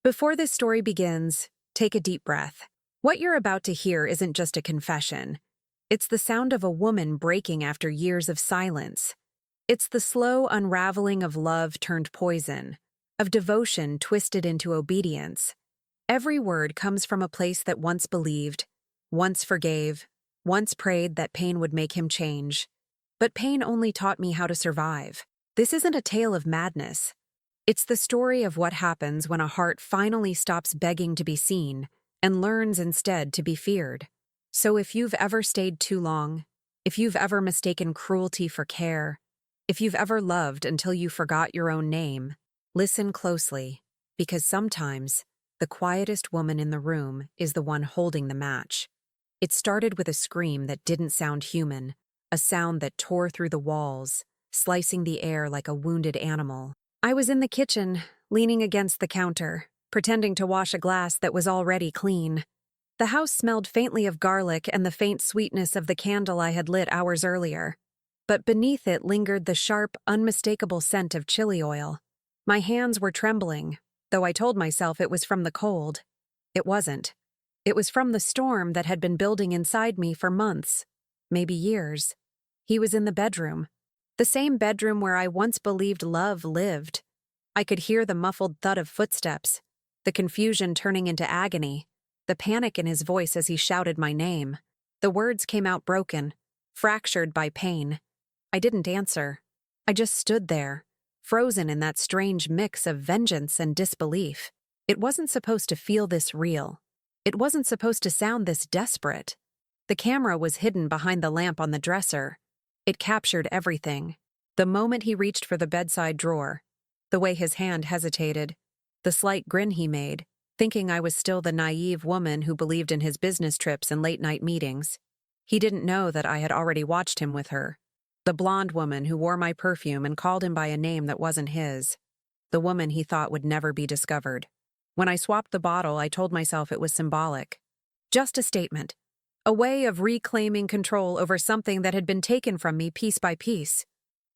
Before this story begins, take a deep breath. What you're about to hear isn't just a confession. It's the sound of a woman breaking after years of silence. It's the slow unraveling of love turned poison, of devotion twisted into obedience. Every word comes from a place that once believed, once forgave, once prayed that pain would make him change. But pain only taught me how to survive. This isn't a tale of madness. It's the story of what happens when a heart finally stops begging to be seen and learns instead to be feared. So if you've ever stayed too long, if you've ever mistaken cruelty for care, if you've ever loved until you forgot your own name, listen closely, because sometimes the quietest woman in the room is the one holding the match. It started with a scream that didn't sound human, a sound that tore through the walls, slicing the air like a wounded animal. I was in the kitchen, leaning against the counter, pretending to wash a glass that was already clean. The house smelled faintly of garlic and the faint sweetness of the candle I had lit hours earlier. But beneath it lingered the sharp, unmistakable scent of chili oil. My hands were trembling, though I told myself it was from the cold. It wasn't. It was from the storm that had been building inside me for months, maybe years. He was in the bedroom. The same bedroom where I once believed love lived. I could hear the muffled thud of footsteps, the confusion turning into agony, the panic in his voice as he shouted my name. The words came out broken, fractured by pain. I didn't answer. I just stood there, frozen in that strange mix of vengeance and disbelief. It wasn't supposed to feel this real. It wasn't supposed to sound this desperate. The camera was hidden behind the lamp on the dresser. It captured everything. The moment he reached for the bedside drawer, the way his hand hesitated, the slight grin he made, thinking I was still the naive woman who believed in his business trips and late-night meetings. He didn't know that I had already watched him with her. The blonde woman who wore my perfume and called him by a name that wasn't his. The woman he thought would never be discovered. When I swapped the bottle, I told myself it was symbolic. Just a statement. A way of reclaiming control over something that had been taken from me piece by piece.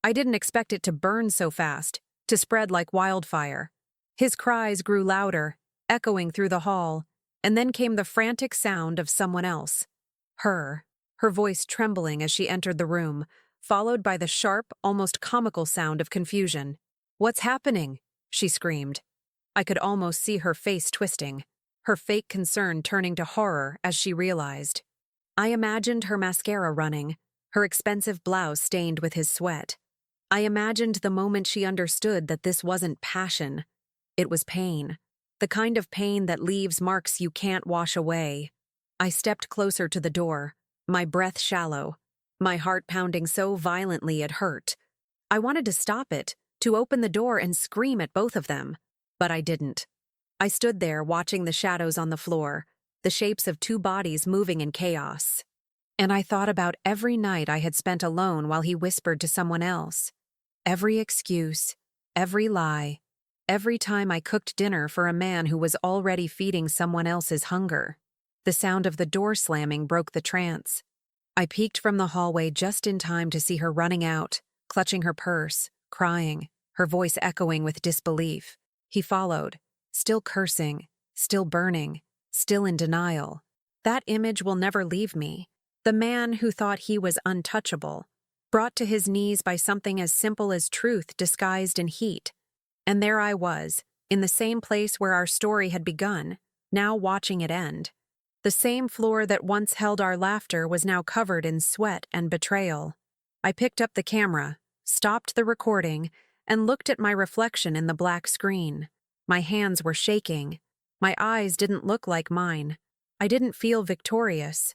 I didn't expect it to burn so fast, to spread like wildfire. His cries grew louder, echoing through the hall, and then came the frantic sound of someone else. Her voice trembling as she entered the room, followed by the sharp, almost comical sound of confusion. "What's happening?" she screamed. I could almost see her face twisting, her fake concern turning to horror as she realized. I imagined her mascara running, her expensive blouse stained with his sweat. I imagined the moment she understood that this wasn't passion. It was pain. The kind of pain that leaves marks you can't wash away. I stepped closer to the door, my breath shallow, my heart pounding so violently it hurt. I wanted to stop it, to open the door and scream at both of them. But I didn't. I stood there watching the shadows on the floor, the shapes of two bodies moving in chaos. And I thought about every night I had spent alone while he whispered to someone else. Every excuse, every lie, every time I cooked dinner for a man who was already feeding someone else's hunger. The sound of the door slamming broke the trance. I peeked from the hallway just in time to see her running out, clutching her purse, crying, her voice echoing with disbelief. He followed, still cursing, still burning, still in denial. That image will never leave me. The man who thought he was untouchable, brought to his knees by something as simple as truth disguised in heat. And there I was, in the same place where our story had begun, now watching it end. The same floor that once held our laughter was now covered in sweat and betrayal. I picked up the camera, stopped the recording, and looked at my reflection in the black screen. My hands were shaking. My eyes didn't look like mine. I didn't feel victorious.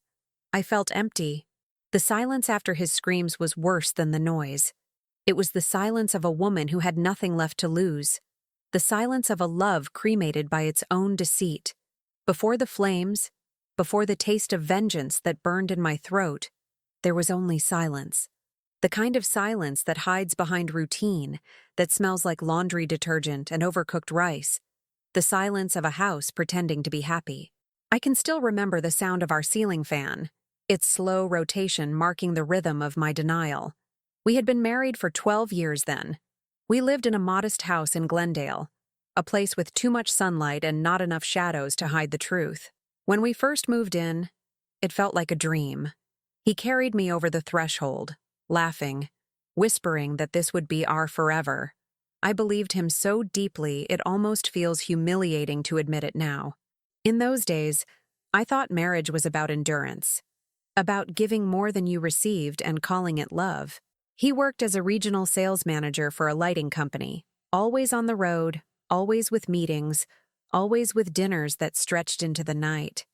I felt empty. The silence after his screams was worse than the noise. It was the silence of a woman who had nothing left to lose. The silence of a love cremated by its own deceit. Before the flames, before the taste of vengeance that burned in my throat, there was only silence. The kind of silence that hides behind routine, that smells like laundry detergent and overcooked rice. The silence of a house pretending to be happy. I can still remember the sound of our ceiling fan, its slow rotation marking the rhythm of my denial. We had been married for 12 years then. We lived in a modest house in Glendale, a place with too much sunlight and not enough shadows to hide the truth. When we first moved in, it felt like a dream. He carried me over the threshold, laughing, whispering that this would be our forever. I believed him so deeply it almost feels humiliating to admit it now. In those days, I thought marriage was about endurance, about giving more than you received and calling it love. He worked as a regional sales manager for a lighting company, always on the road, always with meetings, always with dinners that stretched into the night.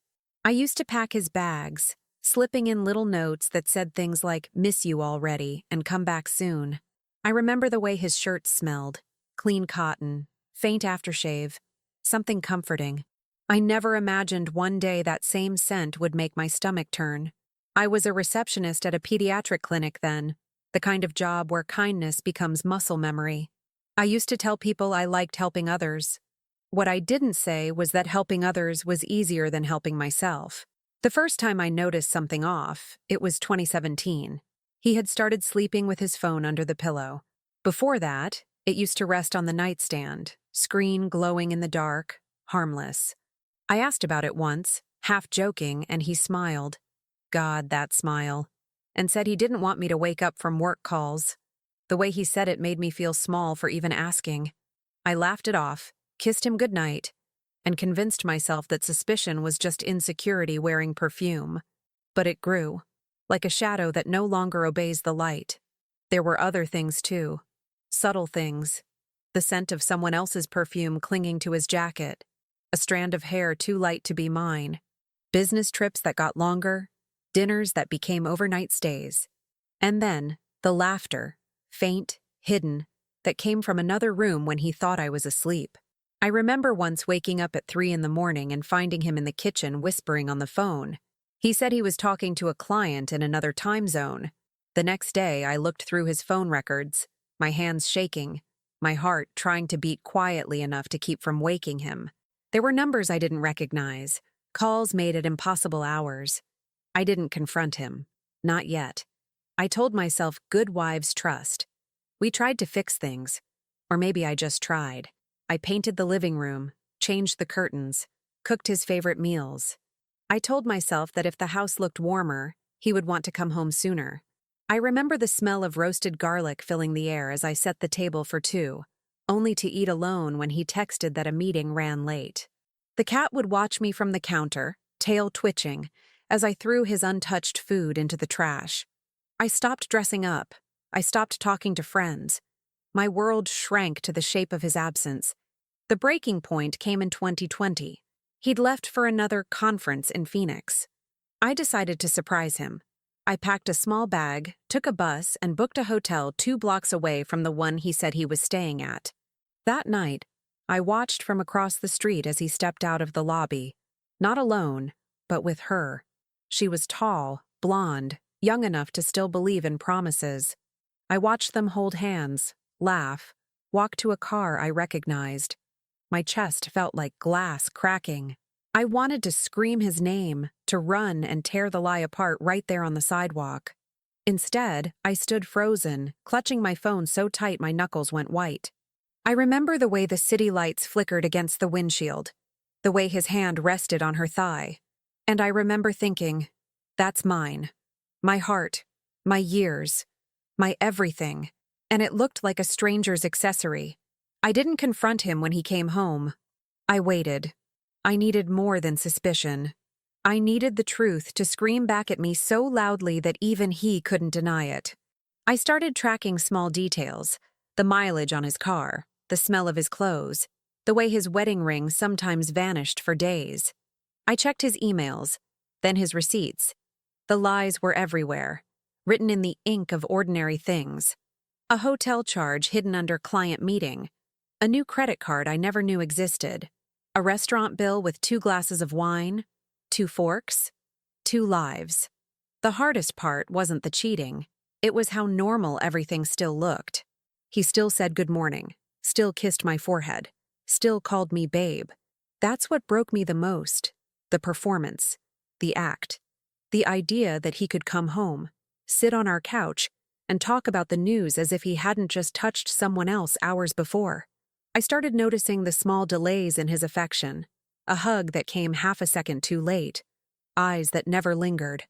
I used to pack his bags, slipping in little notes that said things like, "Miss you already," and "Come back soon." I remember the way his shirts smelled, clean cotton, faint aftershave, something comforting. I never imagined one day that same scent would make my stomach turn. I was a receptionist at a pediatric clinic then, the kind of job where kindness becomes muscle memory. I used to tell people I liked helping others. What I didn't say was that helping others was easier than helping myself. The first time I noticed something off, it was 2017. He had started sleeping with his phone under the pillow. Before that, it used to rest on the nightstand, screen glowing in the dark, harmless. I asked about it once, half joking, and he smiled. God, that smile. And said he didn't want me to wake up from work calls. The way he said it made me feel small for even asking. I laughed it off, kissed him goodnight, and convinced myself that suspicion was just insecurity wearing perfume. But it grew, like a shadow that no longer obeys the light. There were other things too, subtle things. The scent of someone else's perfume clinging to his jacket, a strand of hair too light to be mine, business trips that got longer, dinners that became overnight stays. And then, the laughter, faint, hidden, that came from another room when he thought I was asleep. I remember once waking up at 3 a.m. and finding him in the kitchen whispering on the phone. He said he was talking to a client in another time zone. The next day, I looked through his phone records, my hands shaking, my heart trying to beat quietly enough to keep from waking him. There were numbers I didn't recognize, calls made at impossible hours. I didn't confront him. Not yet. I told myself good wives trust. We tried to fix things. Or maybe I just tried. I painted the living room, changed the curtains, cooked his favorite meals. I told myself that if the house looked warmer, he would want to come home sooner. I remember the smell of roasted garlic filling the air as I set the table for 2, only to eat alone when he texted that a meeting ran late. The cat would watch me from the counter, tail twitching, as I threw his untouched food into the trash. I stopped dressing up. I stopped talking to friends. My world shrank to the shape of his absence. The breaking point came in 2020. He'd left for another conference in Phoenix. I decided to surprise him. I packed a small bag, took a bus, and booked a hotel 2 blocks away from the one he said he was staying at. That night, I watched from across the street as he stepped out of the lobby. Not alone, but with her. She was tall, blonde, young enough to still believe in promises. I watched them hold hands, laugh, walk to a car I recognized. My chest felt like glass cracking. I wanted to scream his name, to run and tear the lie apart right there on the sidewalk. Instead, I stood frozen, clutching my phone so tight my knuckles went white. I remember the way the city lights flickered against the windshield, the way his hand rested on her thigh. And I remember thinking, that's mine. My heart, my years, my everything. And it looked like a stranger's accessory. I didn't confront him when he came home. I waited. I needed more than suspicion. I needed the truth to scream back at me so loudly that even he couldn't deny it. I started tracking small details, the mileage on his car, the smell of his clothes, the way his wedding ring sometimes vanished for days. I checked his emails, then his receipts. The lies were everywhere, written in the ink of ordinary things. A hotel charge hidden under client meeting, a new credit card I never knew existed, a restaurant bill with 2 glasses of wine, 2 forks, 2 lives. The hardest part wasn't the cheating. It was how normal everything still looked. He still said good morning, still kissed my forehead, still called me babe. That's what broke me the most. The performance, the act, the idea that he could come home, sit on our couch, and talk about the news as if he hadn't just touched someone else hours before. I started noticing the small delays in his affection, a hug that came half a second too late, eyes that never lingered.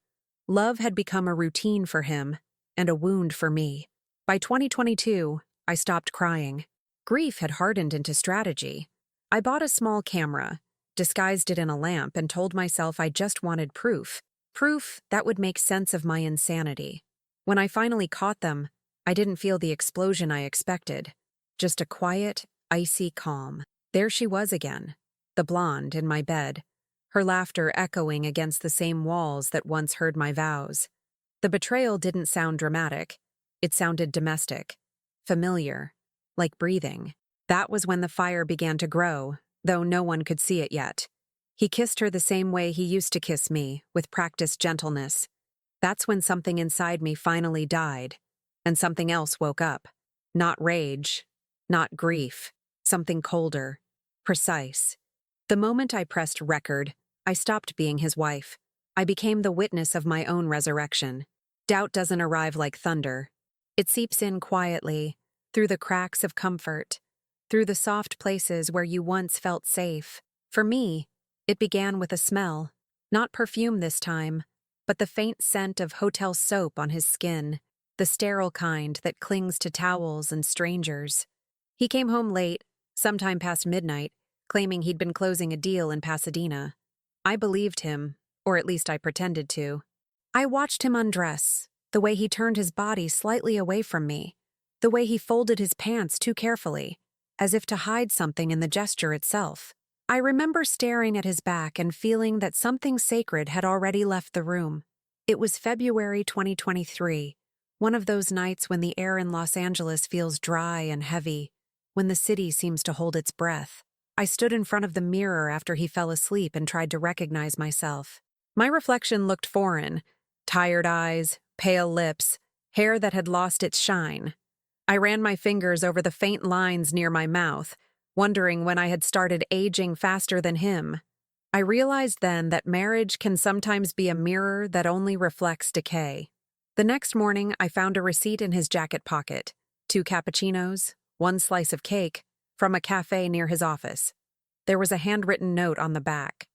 Love had become a routine for him, and a wound for me. By 2022, I stopped crying. Grief had hardened into strategy. I bought a small camera, disguised it in a lamp, and told myself I just wanted proof. Proof that would make sense of my insanity. When I finally caught them, I didn't feel the explosion I expected. Just a quiet, icy calm. There she was again, the blonde in my bed, her laughter echoing against the same walls that once heard my vows. The betrayal didn't sound dramatic. It sounded domestic, familiar, like breathing. That was when the fire began to grow, though no one could see it yet. He kissed her the same way he used to kiss me, with practiced gentleness. That's when something inside me finally died, and something else woke up. Not rage, not grief, something colder, precise. The moment I pressed record, I stopped being his wife. I became the witness of my own resurrection. Doubt doesn't arrive like thunder. It seeps in quietly, through the cracks of comfort, through the soft places where you once felt safe. For me, it began with a smell, not perfume this time, but the faint scent of hotel soap on his skin, the sterile kind that clings to towels and strangers. He came home late, sometime past midnight, claiming he'd been closing a deal in Pasadena. I believed him, or at least I pretended to. I watched him undress, the way he turned his body slightly away from me, the way he folded his pants too carefully, as if to hide something in the gesture itself. I remember staring at his back and feeling that something sacred had already left the room. It was February 2023, one of those nights when the air in Los Angeles feels dry and heavy, when the city seems to hold its breath. I stood in front of the mirror after he fell asleep and tried to recognize myself. My reflection looked foreign, tired eyes, pale lips, hair that had lost its shine. I ran my fingers over the faint lines near my mouth, wondering when I had started aging faster than him. I realized then that marriage can sometimes be a mirror that only reflects decay. The next morning, I found a receipt in his jacket pocket, 2 cappuccinos, 1 slice of cake, from a cafe near his office. There was a handwritten note on the back.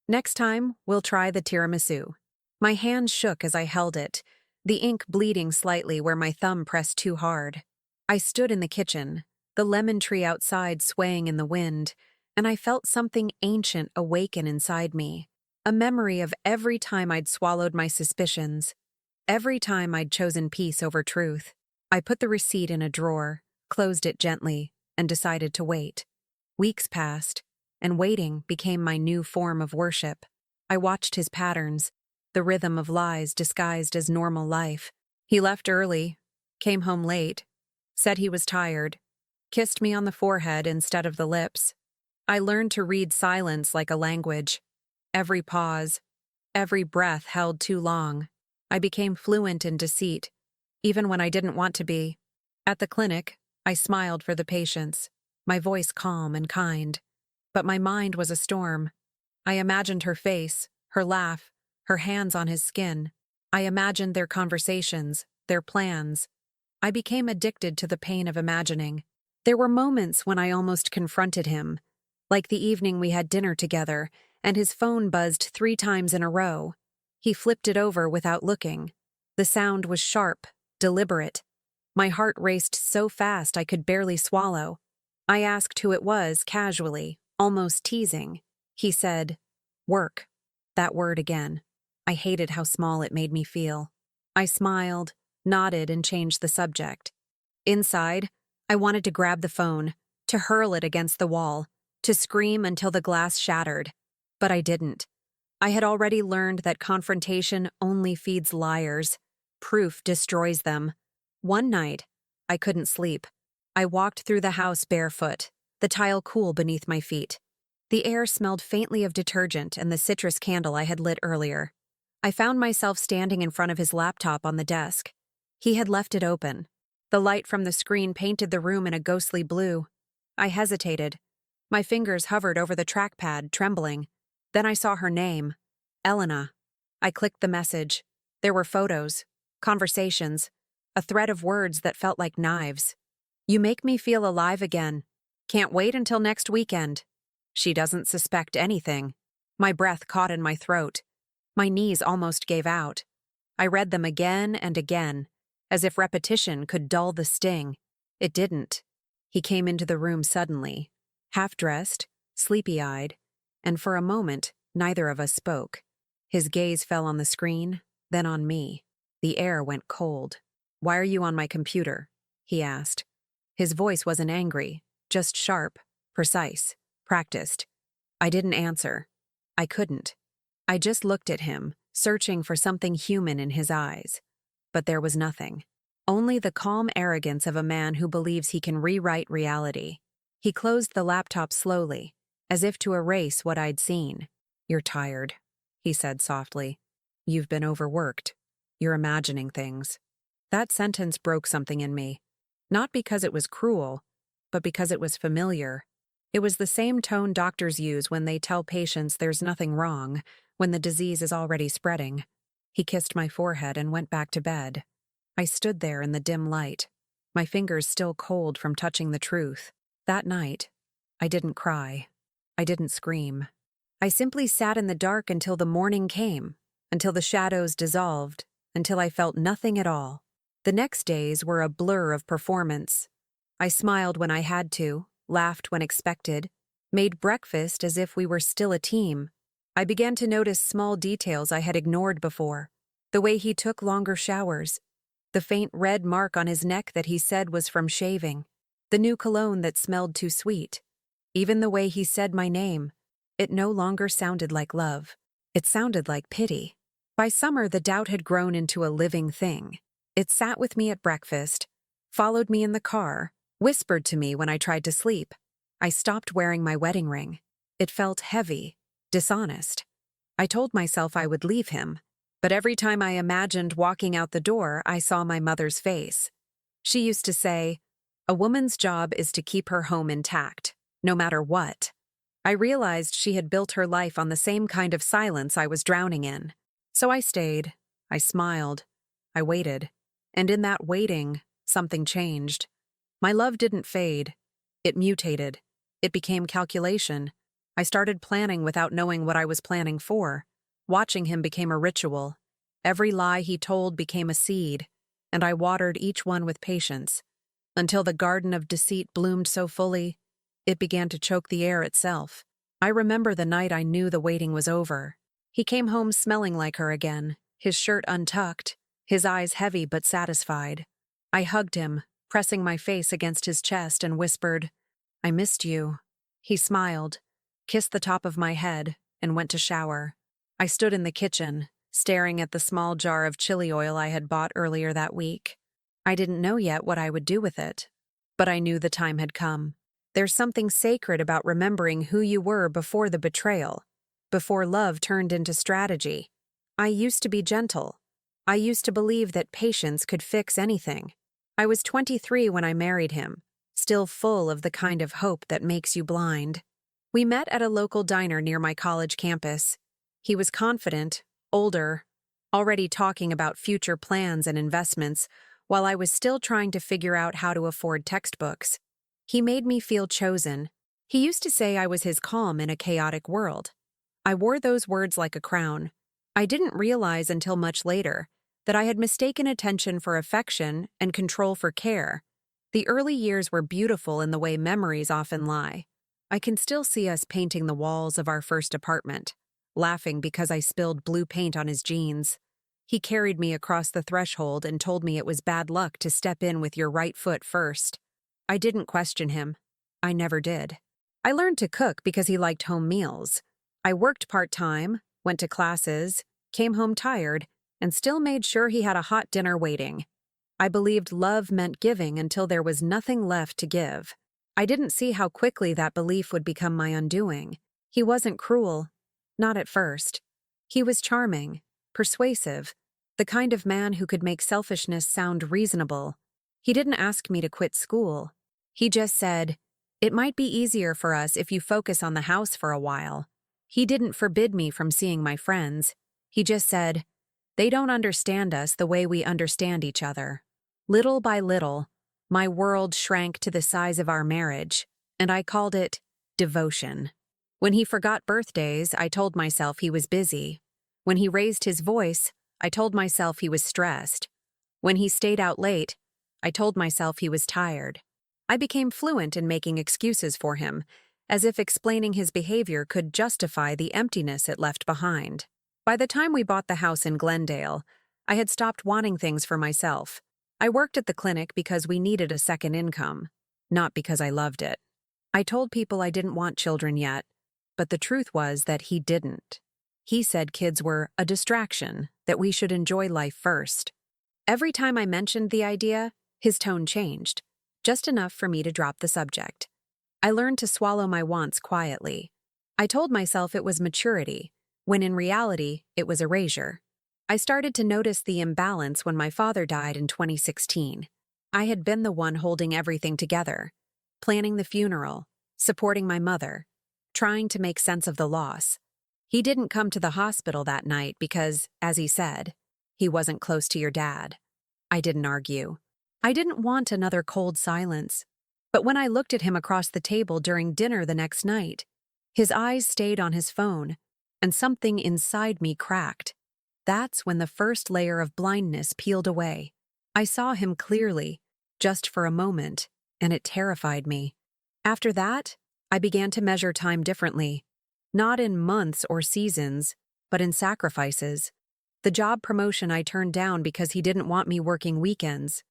Next time, we'll try the tiramisu. My hand shook as I held it, the ink bleeding slightly where my thumb pressed too hard. I stood in the kitchen, the lemon tree outside swaying in the wind, and I felt something ancient awaken inside me. A memory of every time I'd swallowed my suspicions, every time I'd chosen peace over truth. I put the receipt in a drawer, closed it gently, and decided to wait. Weeks passed, and waiting became my new form of worship. I watched his patterns, the rhythm of lies disguised as normal life. He left early, came home late, said he was tired, kissed me on the forehead instead of the lips. I learned to read silence like a language. Every pause, every breath held too long. I became fluent in deceit, even when I didn't want to be. At the clinic, I smiled for the patients, my voice calm and kind. But my mind was a storm. I imagined her face, her laugh, her hands on his skin. I imagined their conversations, their plans. I became addicted to the pain of imagining. There were moments when I almost confronted him, like the evening we had dinner together, and his phone buzzed 3 times in a row. He flipped it over without looking. The sound was sharp, deliberate. My heart raced so fast I could barely swallow. I asked who it was casually, almost teasing. He said, "Work." That word again. I hated how small it made me feel. I smiled, nodded, and changed the subject. Inside, I wanted to grab the phone, to hurl it against the wall, to scream until the glass shattered. But I didn't. I had already learned that confrontation only feeds liars. Proof destroys them. One night, I couldn't sleep. I walked through the house barefoot, the tile cool beneath my feet. The air smelled faintly of detergent and the citrus candle I had lit earlier. I found myself standing in front of his laptop on the desk. He had left it open. The light from the screen painted the room in a ghostly blue. I hesitated. My fingers hovered over the trackpad, trembling. Then I saw her name, Elena. I clicked the message. There were photos, conversations, a thread of words that felt like knives. "You make me feel alive again. Can't wait until next weekend. She doesn't suspect anything. My breath caught in my throat. My knees almost gave out. I read them again and again, as if repetition could dull the sting. It didn't. He came into the room suddenly, half-dressed, sleepy-eyed, and for a moment, neither of us spoke. His gaze fell on the screen, then on me. The air went cold. "Why are you on my computer?" he asked. His voice wasn't angry, just sharp, precise, practiced. I didn't answer. I couldn't. I just looked at him, searching for something human in his eyes. But there was nothing. Only the calm arrogance of a man who believes he can rewrite reality. He closed the laptop slowly, as if to erase what I'd seen. "You're tired," he said softly. "You've been overworked. You're imagining things." That sentence broke something in me. Not because it was cruel, but because it was familiar. It was the same tone doctors use when they tell patients there's nothing wrong, when the disease is already spreading. He kissed my forehead and went back to bed. I stood there in the dim light, my fingers still cold from touching the truth. That night, I didn't cry. I didn't scream. I simply sat in the dark until the morning came, until the shadows dissolved, until I felt nothing at all. The next days were a blur of performance. I smiled when I had to, laughed when expected, made breakfast as if we were still a team. I began to notice small details I had ignored before. The way he took longer showers. The faint red mark on his neck that he said was from shaving. The new cologne that smelled too sweet. Even the way he said my name. It no longer sounded like love. It sounded like pity. By summer, the doubt had grown into a living thing. It sat with me at breakfast, followed me in the car, whispered to me when I tried to sleep. I stopped wearing my wedding ring. It felt heavy, dishonest. I told myself I would leave him, but every time I imagined walking out the door, I saw my mother's face. She used to say, "A woman's job is to keep her home intact, no matter what." I realized she had built her life on the same kind of silence I was drowning in. So I stayed. I smiled. I waited. And in that waiting, something changed. My love didn't fade. It mutated. It became calculation. I started planning without knowing what I was planning for. Watching him became a ritual. Every lie he told became a seed, and I watered each one with patience. Until the garden of deceit bloomed so fully, it began to choke the air itself. I remember the night I knew the waiting was over. He came home smelling like her again, his shirt untucked, his eyes heavy but satisfied. I hugged him, pressing my face against his chest, and whispered, "I missed you." He smiled, kissed the top of my head, and went to shower. I stood in the kitchen, staring at the small jar of chili oil I had bought earlier that week. I didn't know yet what I would do with it, but I knew the time had come. There's something sacred about remembering who you were before the betrayal, before love turned into strategy. I used to be gentle. I used to believe that patience could fix anything. I was 23 when I married him, still full of the kind of hope that makes you blind. We met at a local diner near my college campus. He was confident, older, already talking about future plans and investments, while I was still trying to figure out how to afford textbooks. He made me feel chosen. He used to say I was his calm in a chaotic world. I wore those words like a crown. I didn't realize until much later that I had mistaken attention for affection and control for care. The early years were beautiful in the way memories often lie. I can still see us painting the walls of our first apartment, laughing because I spilled blue paint on his jeans. He carried me across the threshold and told me it was bad luck to step in with your right foot first. I didn't question him. I never did. I learned to cook because he liked home meals. I worked part-time, went to classes, came home tired, and still made sure he had a hot dinner waiting. I believed love meant giving until there was nothing left to give. I didn't see how quickly that belief would become my undoing. He wasn't cruel. Not at first. He was charming, persuasive, the kind of man who could make selfishness sound reasonable. He didn't ask me to quit school. He just said, "It might be easier for us if you focus on the house for a while." He didn't forbid me from seeing my friends. He just said, "They don't understand us the way we understand each other." Little by little, my world shrank to the size of our marriage, and I called it devotion. When he forgot birthdays, I told myself he was busy. When he raised his voice, I told myself he was stressed. When he stayed out late, I told myself he was tired. I became fluent in making excuses for him, as if explaining his behavior could justify the emptiness it left behind. By the time we bought the house in Glendale, I had stopped wanting things for myself. I worked at the clinic because we needed a second income, not because I loved it. I told people I didn't want children yet, but the truth was that he didn't. He said kids were a distraction, that we should enjoy life first. Every time I mentioned the idea, his tone changed, just enough for me to drop the subject. I learned to swallow my wants quietly. I told myself it was maturity, when in reality, it was erasure. I started to notice the imbalance when my father died in 2016. I had been the one holding everything together, planning the funeral, supporting my mother, trying to make sense of the loss. He didn't come to the hospital that night because, as he said, he wasn't close to your dad. I didn't argue. I didn't want another cold silence. But when I looked at him across the table during dinner the next night, his eyes stayed on his phone, and something inside me cracked. That's when the first layer of blindness peeled away. I saw him clearly, just for a moment, and it terrified me. After that, I began to measure time differently. Not in months or seasons, but in sacrifices. The job promotion I turned down because he didn't want me working weekends.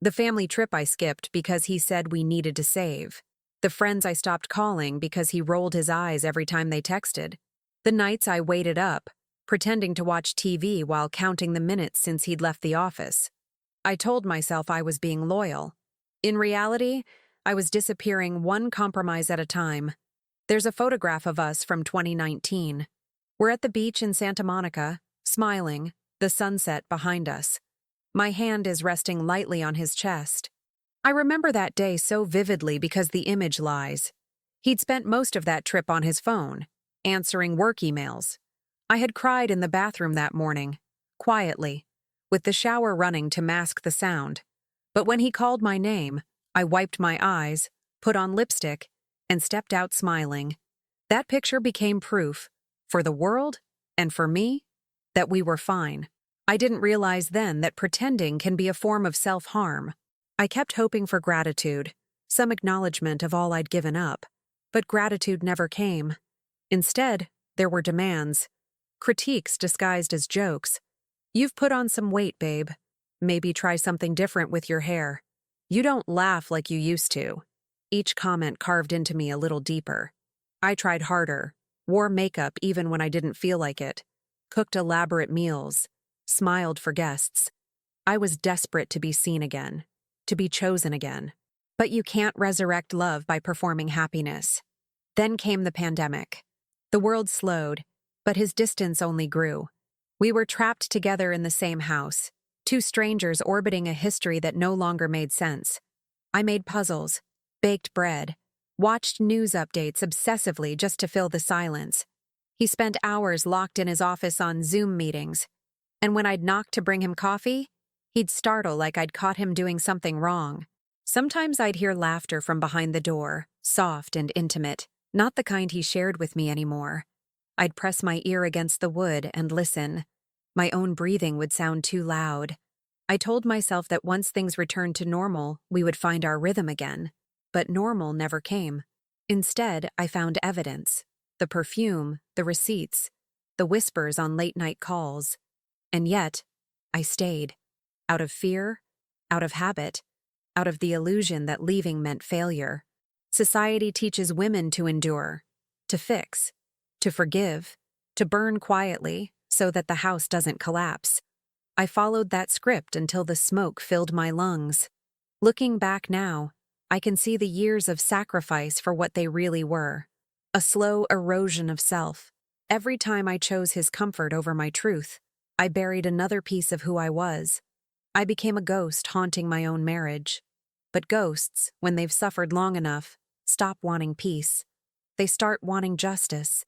The family trip I skipped because he said we needed to save. The friends I stopped calling because he rolled his eyes every time they texted. The nights I waited up, pretending to watch TV while counting the minutes since he'd left the office. I told myself I was being loyal. In reality, I was disappearing one compromise at a time. There's a photograph of us from 2019. We're at the beach in Santa Monica, smiling, the sunset behind us. My hand is resting lightly on his chest. I remember that day so vividly because the image lies. He'd spent most of that trip on his phone, answering work emails. I had cried in the bathroom that morning, quietly, with the shower running to mask the sound. But when he called my name, I wiped my eyes, put on lipstick, and stepped out smiling. That picture became proof, for the world, and for me, that we were fine. I didn't realize then that pretending can be a form of self-harm. I kept hoping for gratitude, some acknowledgement of all I'd given up. But gratitude never came. Instead, there were demands. Critiques disguised as jokes. You've put on some weight, babe. Maybe try something different with your hair. You don't laugh like you used to. Each comment carved into me a little deeper. I tried harder, wore makeup even when I didn't feel like it, cooked elaborate meals, smiled for guests. I was desperate to be seen again, to be chosen again. But you can't resurrect love by performing happiness. Then came the pandemic. The world slowed, but his distance only grew. We were trapped together in the same house, two strangers orbiting a history that no longer made sense. I made puzzles, baked bread, watched news updates obsessively just to fill the silence. He spent hours locked in his office on Zoom meetings, and when I'd knock to bring him coffee, he'd startle like I'd caught him doing something wrong. Sometimes I'd hear laughter from behind the door, soft and intimate, not the kind he shared with me anymore. I'd press my ear against the wood and listen. My own breathing would sound too loud. I told myself that once things returned to normal, we would find our rhythm again. But normal never came. Instead, I found evidence. The perfume, the receipts, the whispers on late-night calls. And yet, I stayed. Out of fear, out of habit, out of the illusion that leaving meant failure. Society teaches women to endure, to fix, to forgive, to burn quietly so that the house doesn't collapse. I followed that script until the smoke filled my lungs. Looking back now, I can see the years of sacrifice for what they really were. A slow erosion of self. Every time I chose his comfort over my truth, I buried another piece of who I was. I became a ghost haunting my own marriage. But ghosts, when they've suffered long enough, stop wanting peace. They start wanting justice.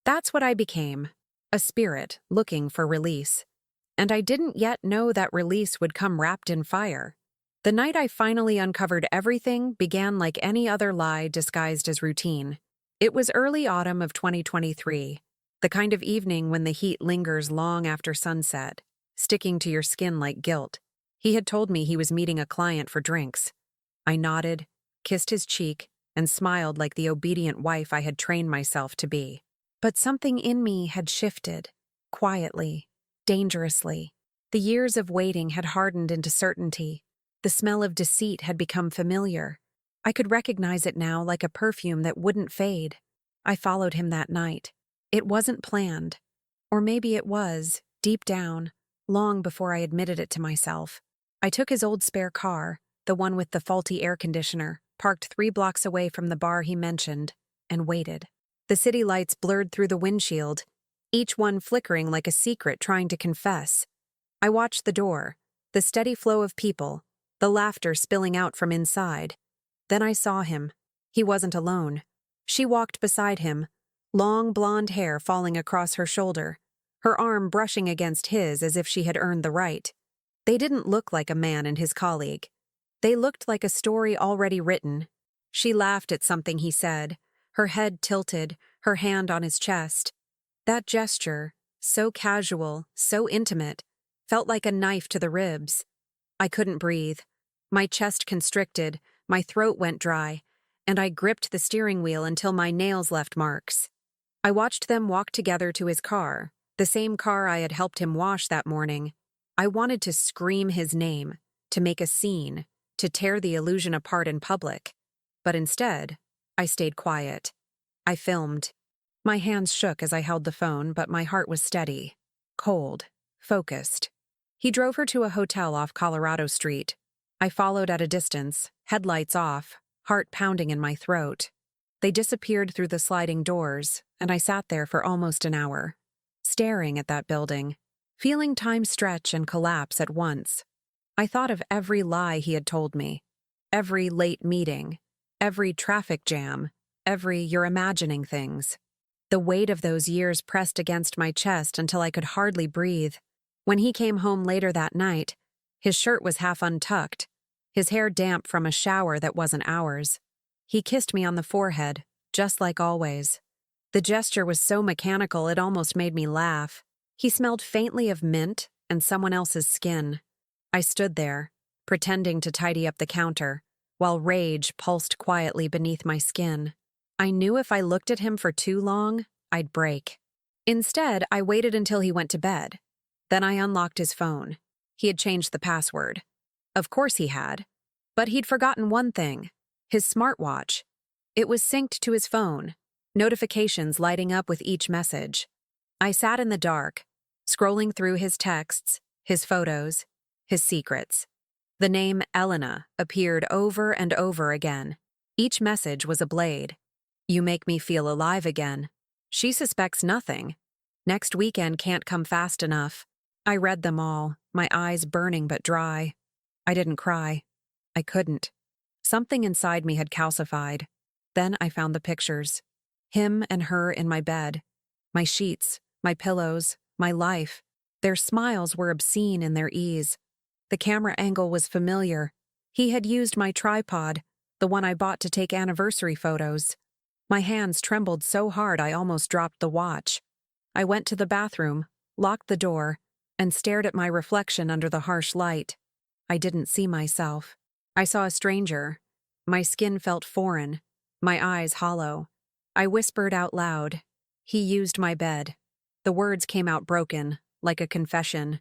That's what I became, a spirit looking for release. And I didn't yet know that release would come wrapped in fire. The night I finally uncovered everything began like any other lie disguised as routine. It was early autumn of 2023, the kind of evening when the heat lingers long after sunset, sticking to your skin like guilt. He had told me he was meeting a client for drinks. I nodded, kissed his cheek, and smiled like the obedient wife I had trained myself to be. But something in me had shifted, quietly, dangerously. The years of waiting had hardened into certainty. The smell of deceit had become familiar. I could recognize it now like a perfume that wouldn't fade. I followed him that night. It wasn't planned. Or maybe it was, deep down, long before I admitted it to myself. I took his old spare car, the one with the faulty air conditioner, parked 3 blocks away from the bar he mentioned, and waited. The city lights blurred through the windshield, each one flickering like a secret trying to confess. I watched the door, the steady flow of people, the laughter spilling out from inside. Then I saw him. He wasn't alone. She walked beside him, long blonde hair falling across her shoulder, her arm brushing against his as if she had earned the right. They didn't look like a man and his colleague. They looked like a story already written. She laughed at something he said, her head tilted, her hand on his chest. That gesture, so casual, so intimate, felt like a knife to the ribs. I couldn't breathe. My chest constricted, my throat went dry, and I gripped the steering wheel until my nails left marks. I watched them walk together to his car, the same car I had helped him wash that morning. I wanted to scream his name, to make a scene, to tear the illusion apart in public. But instead, I stayed quiet. I filmed. My hands shook as I held the phone, but my heart was steady, cold, focused. He drove her to a hotel off Colorado Street. I followed at a distance, headlights off, heart pounding in my throat. They disappeared through the sliding doors, and I sat there for almost an hour, staring at that building, feeling time stretch and collapse at once. I thought of every lie he had told me, every late meeting, every traffic jam, every "you're imagining things." The weight of those years pressed against my chest until I could hardly breathe. When he came home later that night, his shirt was half untucked, his hair damp from a shower that wasn't ours. He kissed me on the forehead, just like always. The gesture was so mechanical it almost made me laugh. He smelled faintly of mint and someone else's skin. I stood there, pretending to tidy up the counter, while rage pulsed quietly beneath my skin. I knew if I looked at him for too long, I'd break. Instead, I waited until he went to bed. Then I unlocked his phone. He had changed the password. Of course he had. But he'd forgotten one thing: his smartwatch. It was synced to his phone, notifications lighting up with each message. I sat in the dark, scrolling through his texts, his photos, his secrets. The name Elena appeared over and over again. Each message was a blade. "You make me feel alive again." She suspects nothing. "Next weekend can't come fast enough." I read them all, my eyes burning but dry. I didn't cry. I couldn't. Something inside me had calcified. Then I found the pictures. Him and her in my bed. My sheets, my pillows, my life. Their smiles were obscene in their ease. The camera angle was familiar. He had used my tripod, the one I bought to take anniversary photos. My hands trembled so hard I almost dropped the watch. I went to the bathroom, locked the door, and stared at my reflection under the harsh light. I didn't see myself. I saw a stranger. My skin felt foreign, my eyes hollow. I whispered out loud, "He used my bed." The words came out broken, like a confession.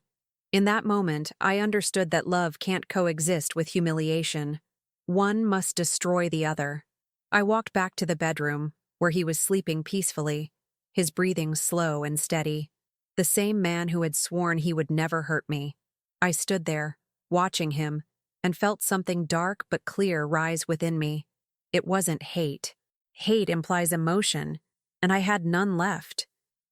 In that moment, I understood that love can't coexist with humiliation. One must destroy the other. I walked back to the bedroom, where he was sleeping peacefully, his breathing slow and steady. The same man who had sworn he would never hurt me. I stood there, watching him, and felt something dark but clear rise within me. It wasn't hate. Hate implies emotion, and I had none left.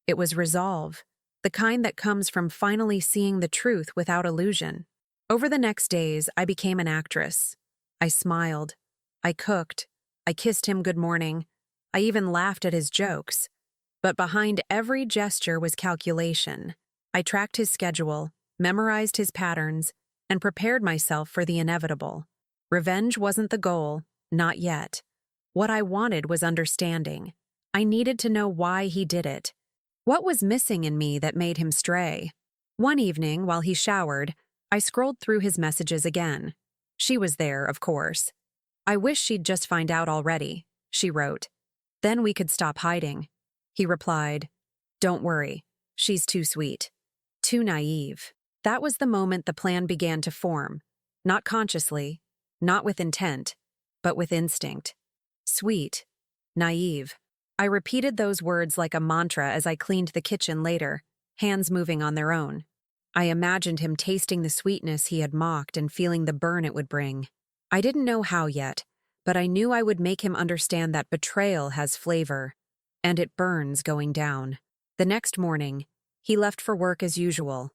It was resolve, the kind that comes from finally seeing the truth without illusion. Over the next days, I became an actress. I smiled. I cooked. I kissed him good morning. I even laughed at his jokes. But behind every gesture was calculation. I tracked his schedule, memorized his patterns, and prepared myself for the inevitable. Revenge wasn't the goal, not yet. What I wanted was understanding. I needed to know why he did it. What was missing in me that made him stray? One evening, while he showered, I scrolled through his messages again. She was there, of course. "I wish she'd just find out already," she wrote. "Then we could stop hiding." He replied, "Don't worry. She's too sweet. Too naive." That was the moment the plan began to form. Not consciously, not with intent, but with instinct. Sweet. Naive. I repeated those words like a mantra as I cleaned the kitchen later, hands moving on their own. I imagined him tasting the sweetness he had mocked and feeling the burn it would bring. I didn't know how yet, but I knew I would make him understand that betrayal has flavor, and it burns going down. The next morning, he left for work as usual.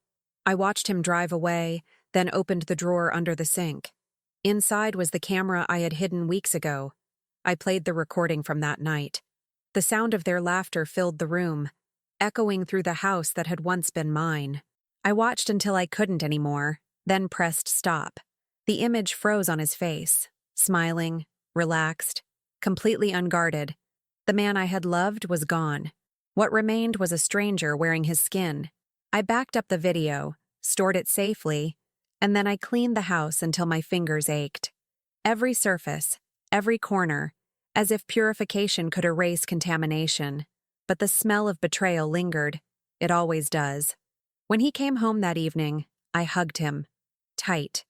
I watched him drive away, then opened the drawer under the sink. Inside was the camera I had hidden weeks ago. I played the recording from that night. The sound of their laughter filled the room, echoing through the house that had once been mine. I watched until I couldn't anymore, then pressed stop. The image froze on his face, smiling, relaxed, completely unguarded. The man I had loved was gone. What remained was a stranger wearing his skin. I backed up the video, stored it safely, and then I cleaned the house until my fingers ached. Every surface, every corner, as if purification could erase contamination. But the smell of betrayal lingered. It always does. When he came home that evening, I hugged him. Tight.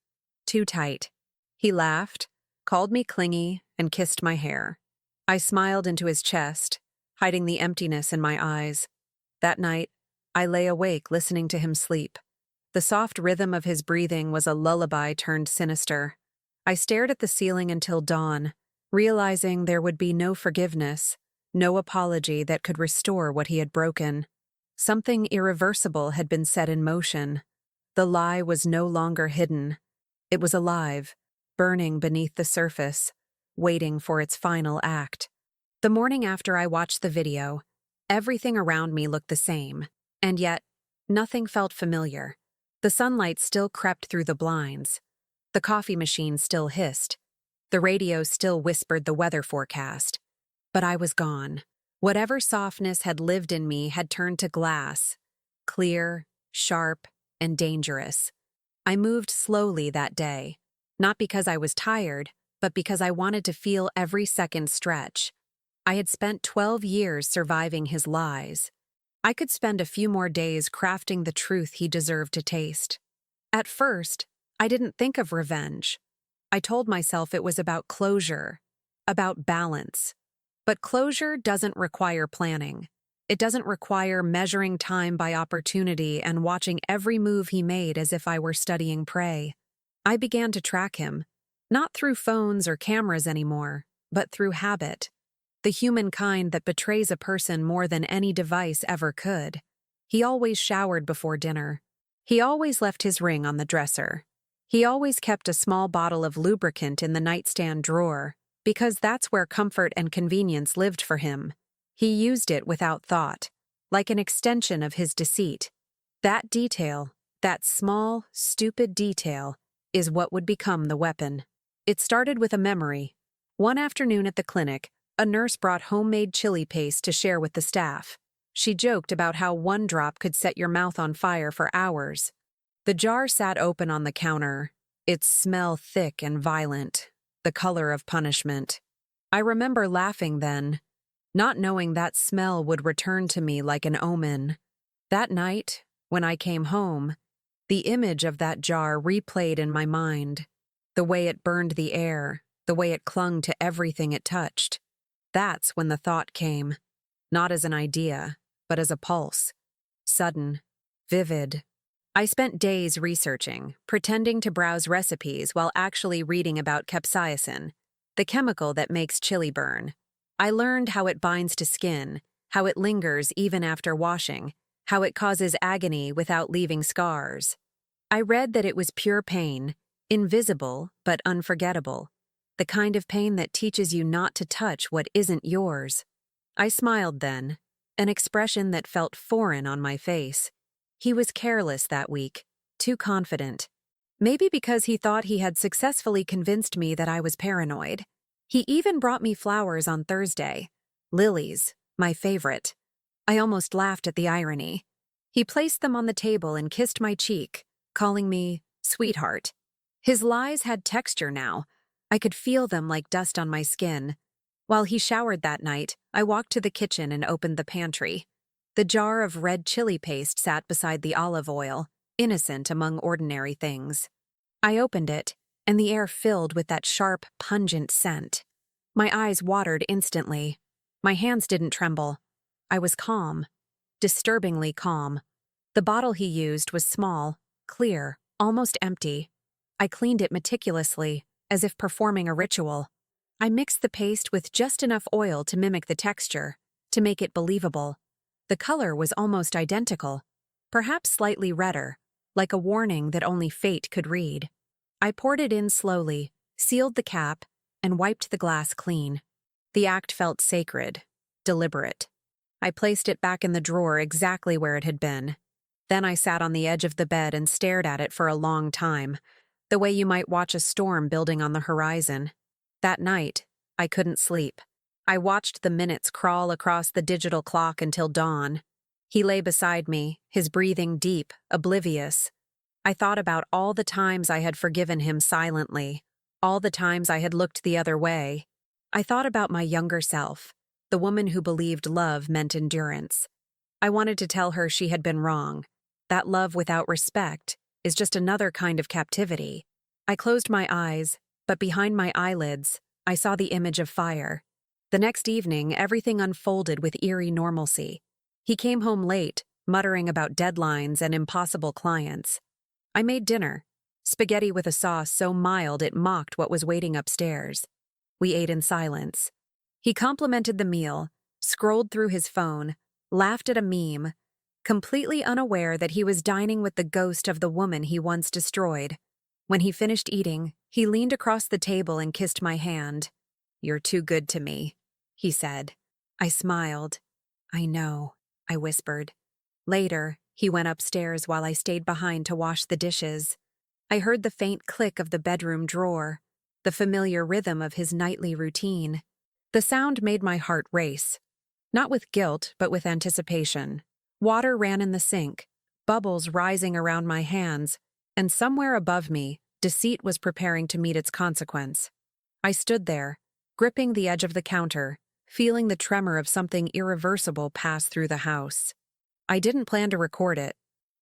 Too tight. He laughed, called me clingy, and kissed my hair. I smiled into his chest, hiding the emptiness in my eyes. That night, I lay awake listening to him sleep. The soft rhythm of his breathing was a lullaby turned sinister. I stared at the ceiling until dawn, realizing there would be no forgiveness, no apology that could restore what he had broken. Something irreversible had been set in motion. The lie was no longer hidden. It was alive, burning beneath the surface, waiting for its final act. The morning after I watched the video, everything around me looked the same, and yet nothing felt familiar. The sunlight still crept through the blinds. The coffee machine still hissed. The radio still whispered the weather forecast. But I was gone. Whatever softness had lived in me had turned to glass, clear, sharp, and dangerous. I moved slowly that day, not because I was tired, but because I wanted to feel every second stretch. I had spent 12 years surviving his lies. I could spend a few more days crafting the truth he deserved to taste. At first, I didn't think of revenge. I told myself it was about closure, about balance. But closure doesn't require planning. It doesn't require measuring time by opportunity and watching every move he made as if I were studying prey. I began to track him, not through phones or cameras anymore, but through habit. The human kind that betrays a person more than any device ever could. He always showered before dinner. He always left his ring on the dresser. He always kept a small bottle of lubricant in the nightstand drawer, because that's where comfort and convenience lived for him. He used it without thought, like an extension of his deceit. That detail, that small, stupid detail, is what would become the weapon. It started with a memory. One afternoon at the clinic, a nurse brought homemade chili paste to share with the staff. She joked about how one drop could set your mouth on fire for hours. The jar sat open on the counter, its smell thick and violent, the color of punishment. I remember laughing then, not knowing that smell would return to me like an omen. That night, when I came home, the image of that jar replayed in my mind, the way it burned the air, the way it clung to everything it touched. That's when the thought came, not as an idea, but as a pulse. Sudden, vivid. I spent days researching, pretending to browse recipes while actually reading about capsaicin, the chemical that makes chili burn. I learned how it binds to skin, how it lingers even after washing, how it causes agony without leaving scars. I read that it was pure pain, invisible but unforgettable, the kind of pain that teaches you not to touch what isn't yours. I smiled then, an expression that felt foreign on my face. He was careless that week, too confident. Maybe because he thought he had successfully convinced me that I was paranoid. He even brought me flowers on Thursday. Lilies, my favorite. I almost laughed at the irony. He placed them on the table and kissed my cheek, calling me sweetheart. His lies had texture now. I could feel them like dust on my skin. While he showered that night, I walked to the kitchen and opened the pantry. The jar of red chili paste sat beside the olive oil, innocent among ordinary things. I opened it, and the air filled with that sharp, pungent scent. My eyes watered instantly. My hands didn't tremble. I was calm. Disturbingly calm. The bottle he used was small, clear, almost empty. I cleaned it meticulously, as if performing a ritual. I mixed the paste with just enough oil to mimic the texture, to make it believable. The color was almost identical, perhaps slightly redder, like a warning that only fate could read. I poured it in slowly, sealed the cap, and wiped the glass clean. The act felt sacred, deliberate. I placed it back in the drawer exactly where it had been. Then I sat on the edge of the bed and stared at it for a long time, the way you might watch a storm building on the horizon. That night, I couldn't sleep. I watched the minutes crawl across the digital clock until dawn. He lay beside me, his breathing deep, oblivious. I thought about all the times I had forgiven him silently, all the times I had looked the other way. I thought about my younger self, the woman who believed love meant endurance. I wanted to tell her she had been wrong, that love without respect is just another kind of captivity. I closed my eyes, but behind my eyelids, I saw the image of fire. The next evening, everything unfolded with eerie normalcy. He came home late, muttering about deadlines and impossible clients. I made dinner, spaghetti with a sauce so mild it mocked what was waiting upstairs. We ate in silence. He complimented the meal, scrolled through his phone, laughed at a meme, completely unaware that he was dining with the ghost of the woman he once destroyed. When he finished eating, he leaned across the table and kissed my hand. "You're too good to me," he said. I smiled. "I know," I whispered. Later, he went upstairs while I stayed behind to wash the dishes. I heard the faint click of the bedroom drawer, the familiar rhythm of his nightly routine. The sound made my heart race. Not with guilt, but with anticipation. Water ran in the sink, bubbles rising around my hands, and somewhere above me, deceit was preparing to meet its consequence. I stood there, gripping the edge of the counter, feeling the tremor of something irreversible pass through the house. I didn't plan to record it.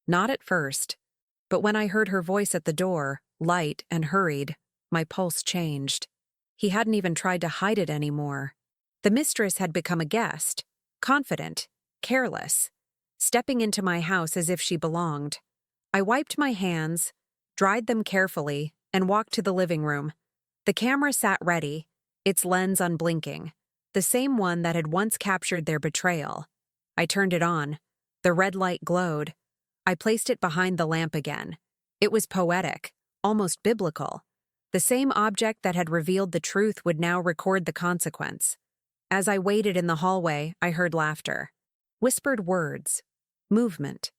Not at first. But when I heard her voice at the door, light and hurried, my pulse changed. He hadn't even tried to hide it anymore. The mistress had become a guest, confident, careless, stepping into my house as if she belonged. I wiped my hands, dried them carefully, and walked to the living room. The camera sat ready, its lens unblinking, the same one that had once captured their betrayal. I turned it on. The red light glowed. I placed it behind the lamp again. It was poetic, almost biblical. The same object that had revealed the truth would now record the consequence. As I waited in the hallway, I heard laughter. Whispered words. Movement.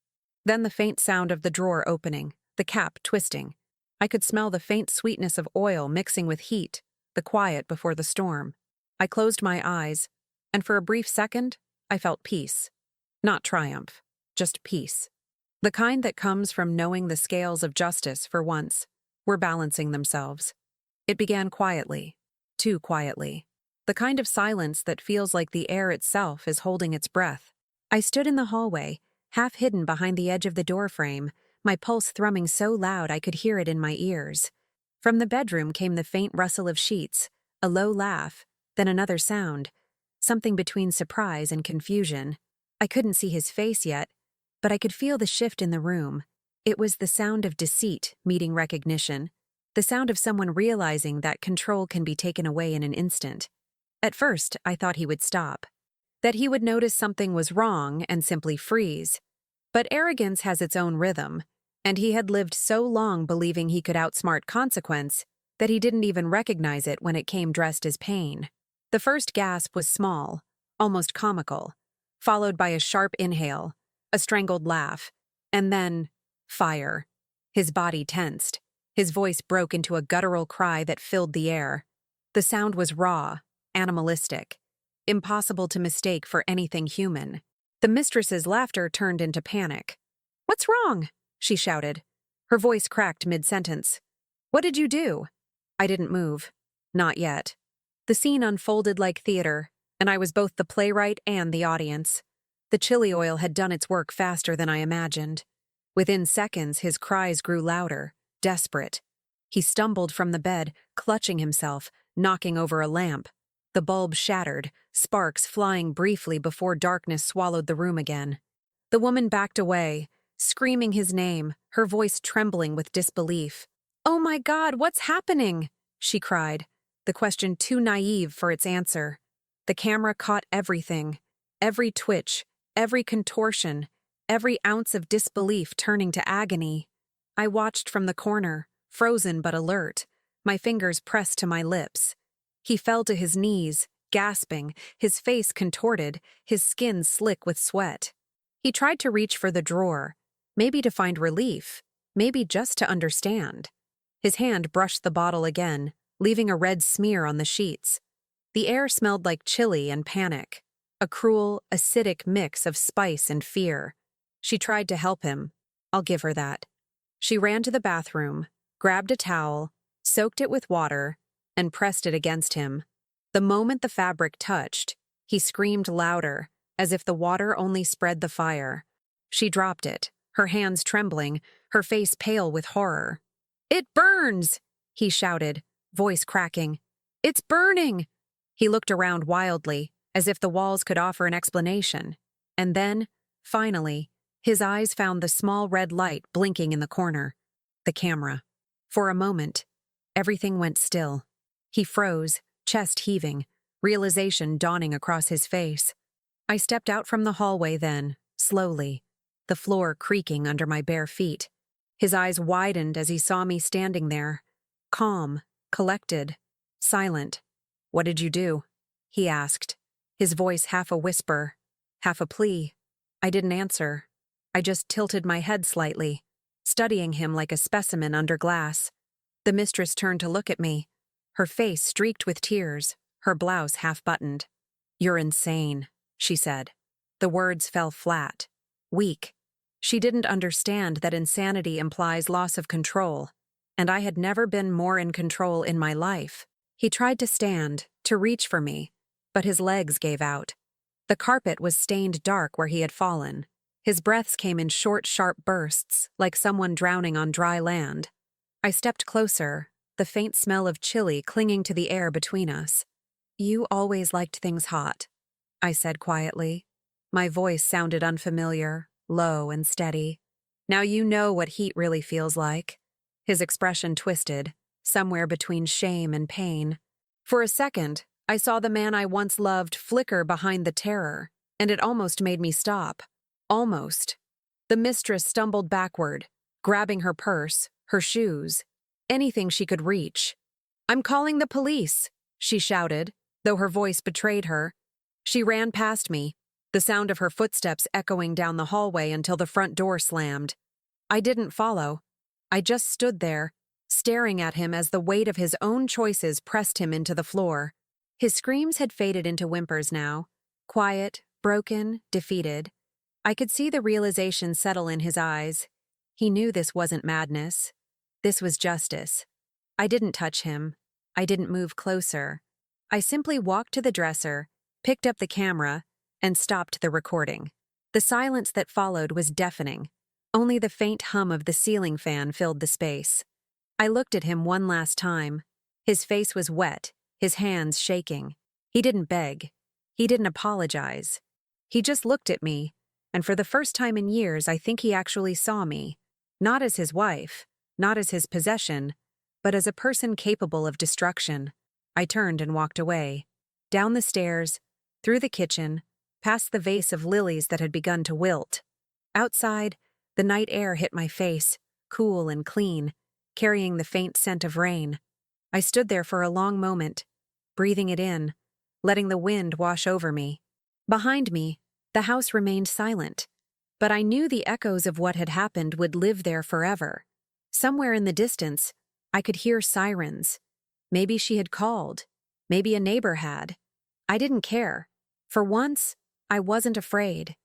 Then the faint sound of the drawer opening, the cap twisting. I could smell the faint sweetness of oil mixing with heat, the quiet before the storm. I closed my eyes, and for a brief second, I felt peace. Not triumph, just peace. The kind that comes from knowing the scales of justice, for once, were balancing themselves. It began quietly, too quietly. The kind of silence that feels like the air itself is holding its breath. I stood in the hallway, half hidden behind the edge of the doorframe, my pulse thrumming so loud I could hear it in my ears. From the bedroom came the faint rustle of sheets, a low laugh, then another sound, something between surprise and confusion. I couldn't see his face yet, but I could feel the shift in the room. It was the sound of deceit meeting recognition, the sound of someone realizing that control can be taken away in an instant. At first, I thought he would stop, that he would notice something was wrong and simply freeze. But arrogance has its own rhythm, and he had lived so long believing he could outsmart consequence that he didn't even recognize it when it came dressed as pain. The first gasp was small, almost comical, followed by a sharp inhale, a strangled laugh, and then fire. His body tensed, His voice broke into a guttural cry that filled the air. The sound was raw, animalistic, impossible to mistake for anything human. The mistress's laughter turned into panic. "What's wrong?" she shouted. Her voice cracked mid-sentence. "What did you do?" I didn't move. Not yet. The scene unfolded like theater, and I was both the playwright and the audience. The chili oil had done its work faster than I imagined. Within seconds, his cries grew louder, desperate. He stumbled from the bed, clutching himself, knocking over a lamp. The bulb shattered, sparks flying briefly before darkness swallowed the room again. The woman backed away, screaming his name, her voice trembling with disbelief. "Oh my God, what's happening?" she cried, the question too naive for its answer. The camera caught everything, every twitch, every contortion, every ounce of disbelief turning to agony. I watched from the corner, frozen but alert, my fingers pressed to my lips. He fell to his knees, gasping, his face contorted, his skin slick with sweat. He tried to reach for the drawer, maybe to find relief, maybe just to understand. His hand brushed the bottle again, leaving a red smear on the sheets. The air smelled like chili and panic, a cruel, acidic mix of spice and fear. She tried to help him. I'll give her that. She ran to the bathroom, grabbed a towel, soaked it with water, and pressed it against him. The moment the fabric touched, he screamed louder, as if the water only spread the fire. She dropped it, her hands trembling, her face pale with horror. "It burns!" he shouted, voice cracking. "It's burning!" He looked around wildly, as if the walls could offer an explanation. And then, finally, his eyes found the small red light blinking in the corner. The camera. For a moment, everything went still. He froze, chest heaving, realization dawning across his face. I stepped out from the hallway then, slowly, the floor creaking under my bare feet. His eyes widened as he saw me standing there, calm, collected, silent. "What did you do?" he asked, his voice half a whisper, half a plea. I didn't answer. I just tilted my head slightly, studying him like a specimen under glass. The mistress turned to look at me, her face streaked with tears, her blouse half-buttoned. "You're insane," she said. The words fell flat, weak. She didn't understand that insanity implies loss of control, and I had never been more in control in my life. He tried to stand, to reach for me, but his legs gave out. The carpet was stained dark where he had fallen. His breaths came in short, sharp bursts, like someone drowning on dry land. I stepped closer, the faint smell of chili clinging to the air between us. "You always liked things hot," I said quietly. My voice sounded unfamiliar, low and steady. "Now you know what heat really feels like." His expression twisted, somewhere between shame and pain. For a second, I saw the man I once loved flicker behind the terror, and it almost made me stop. Almost. The mistress stumbled backward, grabbing her purse, her shoes, anything she could reach. "I'm calling the police," she shouted, though her voice betrayed her. She ran past me, the sound of her footsteps echoing down the hallway until the front door slammed. I didn't follow. I just stood there, staring at him as the weight of his own choices pressed him into the floor. His screams had faded into whimpers now, quiet, broken, defeated. I could see the realization settle in his eyes. He knew this wasn't madness. This was justice. I didn't touch him. I didn't move closer. I simply walked to the dresser, picked up the camera, and stopped the recording. The silence that followed was deafening. Only the faint hum of the ceiling fan filled the space. I looked at him one last time. His face was wet, his hands shaking. He didn't beg. He didn't apologize. He just looked at me, and for the first time in years I think he actually saw me. Not as his wife, not as his possession, but as a person capable of destruction. I turned and walked away. Down the stairs, through the kitchen, past the vase of lilies that had begun to wilt. Outside, the night air hit my face, cool and clean, carrying the faint scent of rain. I stood there for a long moment, breathing it in, letting the wind wash over me. Behind me, the house remained silent, but I knew the echoes of what had happened would live there forever. Somewhere in the distance, I could hear sirens. Maybe she had called. Maybe a neighbor had. I didn't care. For once, I wasn't afraid.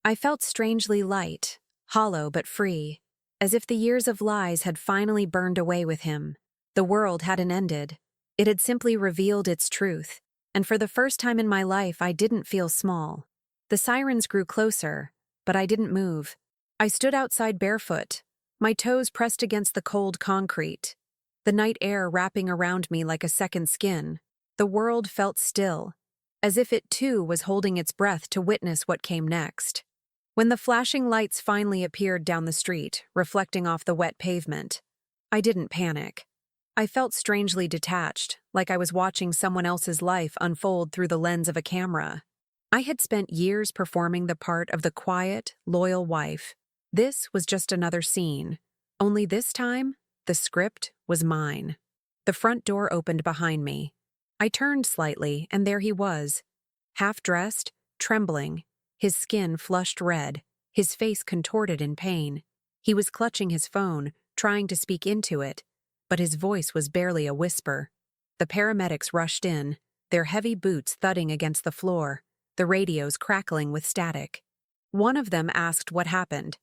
I felt strangely light, hollow but free, as if the years of lies had finally burned away with him. The world hadn't ended. It had simply revealed its truth, and for the first time in my life I didn't feel small. The sirens grew closer, but I didn't move. I stood outside barefoot, my toes pressed against the cold concrete, the night air wrapping around me like a second skin. The world felt still, as if it too was holding its breath to witness what came next. When the flashing lights finally appeared down the street, reflecting off the wet pavement, I didn't panic. I felt strangely detached, like I was watching someone else's life unfold through the lens of a camera. I had spent years performing the part of the quiet, loyal wife. This was just another scene. Only this time, the script was mine. The front door opened behind me. I turned slightly, and there he was, half-dressed, trembling, his skin flushed red, his face contorted in pain. He was clutching his phone, trying to speak into it, but his voice was barely a whisper. The paramedics rushed in, their heavy boots thudding against the floor, the radios crackling with static. One of them asked what happened.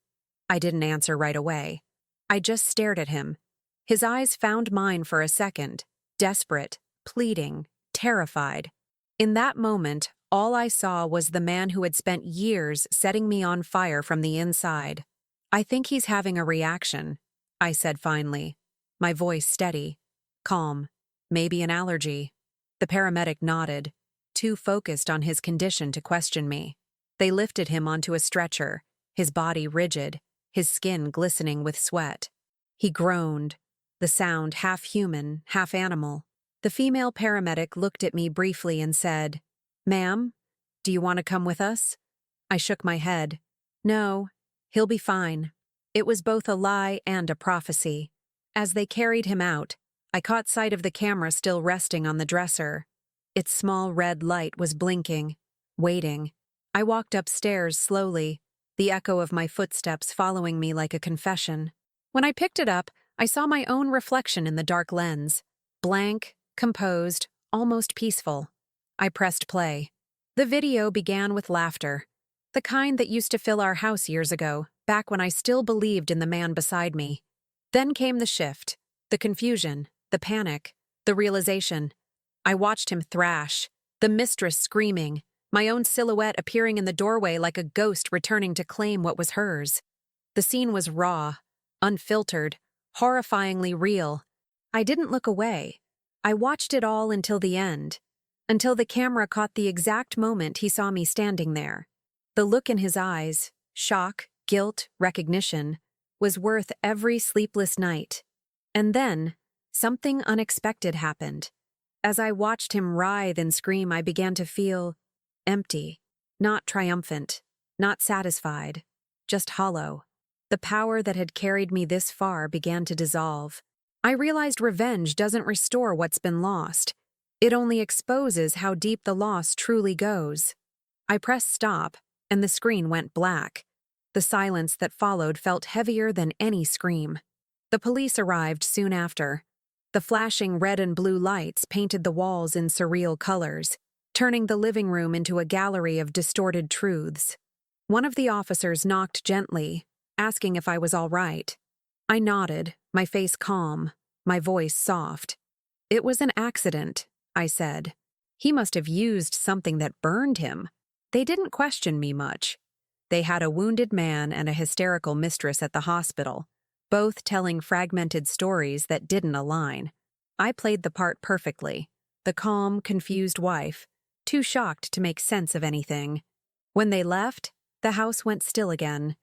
I didn't answer right away. I just stared at him. His eyes found mine for a second, desperate, pleading, terrified. In that moment, all I saw was the man who had spent years setting me on fire from the inside. "I think he's having a reaction," I said finally, my voice steady, calm. "Maybe an allergy." The paramedic nodded, too focused on his condition to question me. They lifted him onto a stretcher, his body rigid, his skin glistening with sweat. He groaned, the sound half human, half animal. The female paramedic looked at me briefly and said, "Ma'am, do you want to come with us?" I shook my head. "No, he'll be fine." It was both a lie and a prophecy. As they carried him out, I caught sight of the camera still resting on the dresser. Its small red light was blinking, waiting. I walked upstairs slowly, the echo of my footsteps following me like a confession. When I picked it up, I saw my own reflection in the dark lens. Blank, composed, almost peaceful. I pressed play. The video began with laughter, the kind that used to fill our house years ago, back when I still believed in the man beside me. Then came the shift, the confusion, the panic, the realization. I watched him thrash, the mistress screaming, my own silhouette appearing in the doorway like a ghost returning to claim what was hers. The scene was raw, unfiltered, horrifyingly real. I didn't look away. I watched it all until the end, until the camera caught the exact moment he saw me standing there. The look in his eyes, shock, guilt, recognition, was worth every sleepless night. And then, something unexpected happened. As I watched him writhe and scream, I began to feel empty, not triumphant, not satisfied, just hollow. The power that had carried me this far began to dissolve. I realized revenge doesn't restore what's been lost. It only exposes how deep the loss truly goes. I pressed stop, and the screen went black. The silence that followed felt heavier than any scream. The police arrived soon after. The flashing red and blue lights painted the walls in surreal colors, turning the living room into a gallery of distorted truths. One of the officers knocked gently, asking if I was all right. I nodded, my face calm, my voice soft. "It was an accident," I said. "He must have used something that burned him." They didn't question me much. They had a wounded man and a hysterical mistress at the hospital, both telling fragmented stories that didn't align. I played the part perfectly, the calm, confused wife, too shocked to make sense of anything. When they left, the house went still again.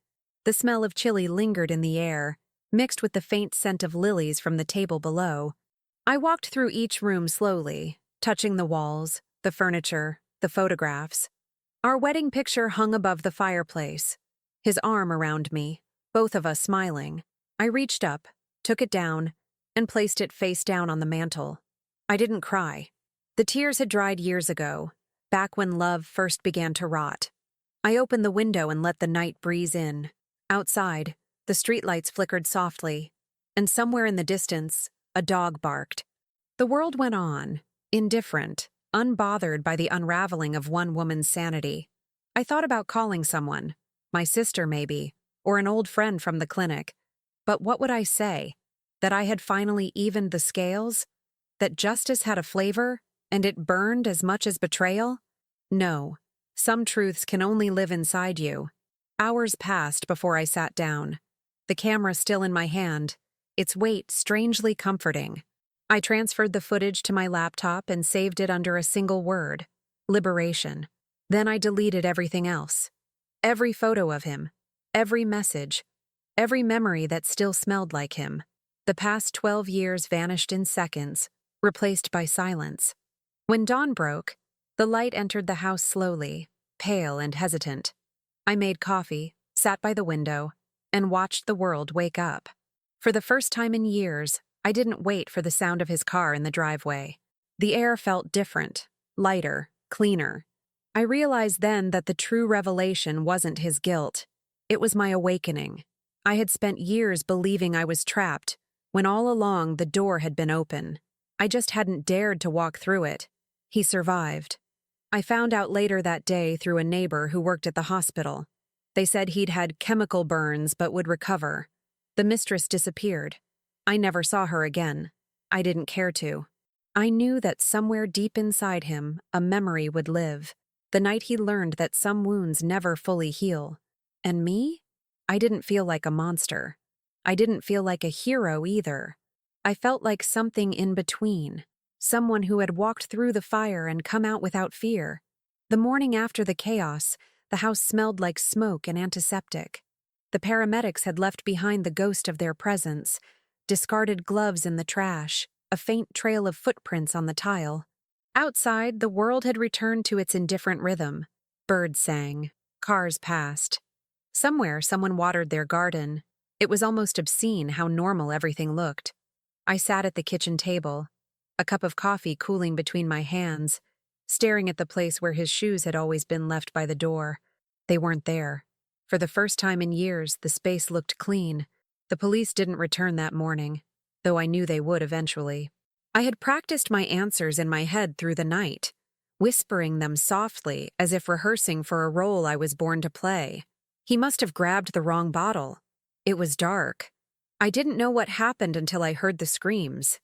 The smell of chili lingered in the air, mixed with the faint scent of lilies from the table below. I walked through each room slowly, touching the walls, the furniture, the photographs. Our wedding picture hung above the fireplace, his arm around me, both of us smiling. I reached up, took it down, and placed it face down on the mantel. I didn't cry. The tears had dried years ago, back when love first began to rot. I opened the window and let the night breeze in. Outside, the streetlights flickered softly, and somewhere in the distance, A dog barked. The world went on, indifferent, unbothered by the unraveling of one woman's sanity. I thought about calling someone, my sister maybe, or an old friend from the clinic. But what would I say? That I had finally evened the scales? That justice had a flavor, and it burned as much as betrayal? No. Some truths can only live inside you. Hours passed before I sat down. The camera still in my hand, its weight strangely comforting. I transferred the footage to my laptop and saved it under a single word: liberation. Then I deleted everything else. Every photo of him, every message, every memory that still smelled like him. The past 12 years vanished in seconds, replaced by silence. When dawn broke, the light entered the house slowly, pale and hesitant. I made coffee, sat by the window, and watched the world wake up. For the first time in years, I didn't wait for the sound of his car in the driveway. The air felt different, lighter, cleaner. I realized then that the true revelation wasn't his guilt. It was my awakening. I had spent years believing I was trapped, when all along the door had been open. I just hadn't dared to walk through it. He survived. I found out later that day through a neighbor who worked at the hospital. They said he'd had chemical burns but would recover. The mistress disappeared. I never saw her again. I didn't care to. I knew that somewhere deep inside him, a memory would live. The night he learned that some wounds never fully heal. And me? I didn't feel like a monster. I didn't feel like a hero either. I felt like something in between. Someone who had walked through the fire and come out without fear. The morning after the chaos, the house smelled like smoke and antiseptic. The paramedics had left behind the ghost of their presence, discarded gloves in the trash, a faint trail of footprints on the tile. Outside, the world had returned to its indifferent rhythm. Birds sang. Cars passed. Somewhere, someone watered their garden. It was almost obscene how normal everything looked. I sat at the kitchen table, a cup of coffee cooling between my hands, staring at the place where his shoes had always been left by the door. They weren't there. For the first time in years, the space looked clean. The police didn't return that morning, though I knew they would eventually. I had practiced my answers in my head through the night, whispering them softly as if rehearsing for a role I was born to play. He must have grabbed the wrong bottle. It was dark. I didn't know what happened until I heard the screams.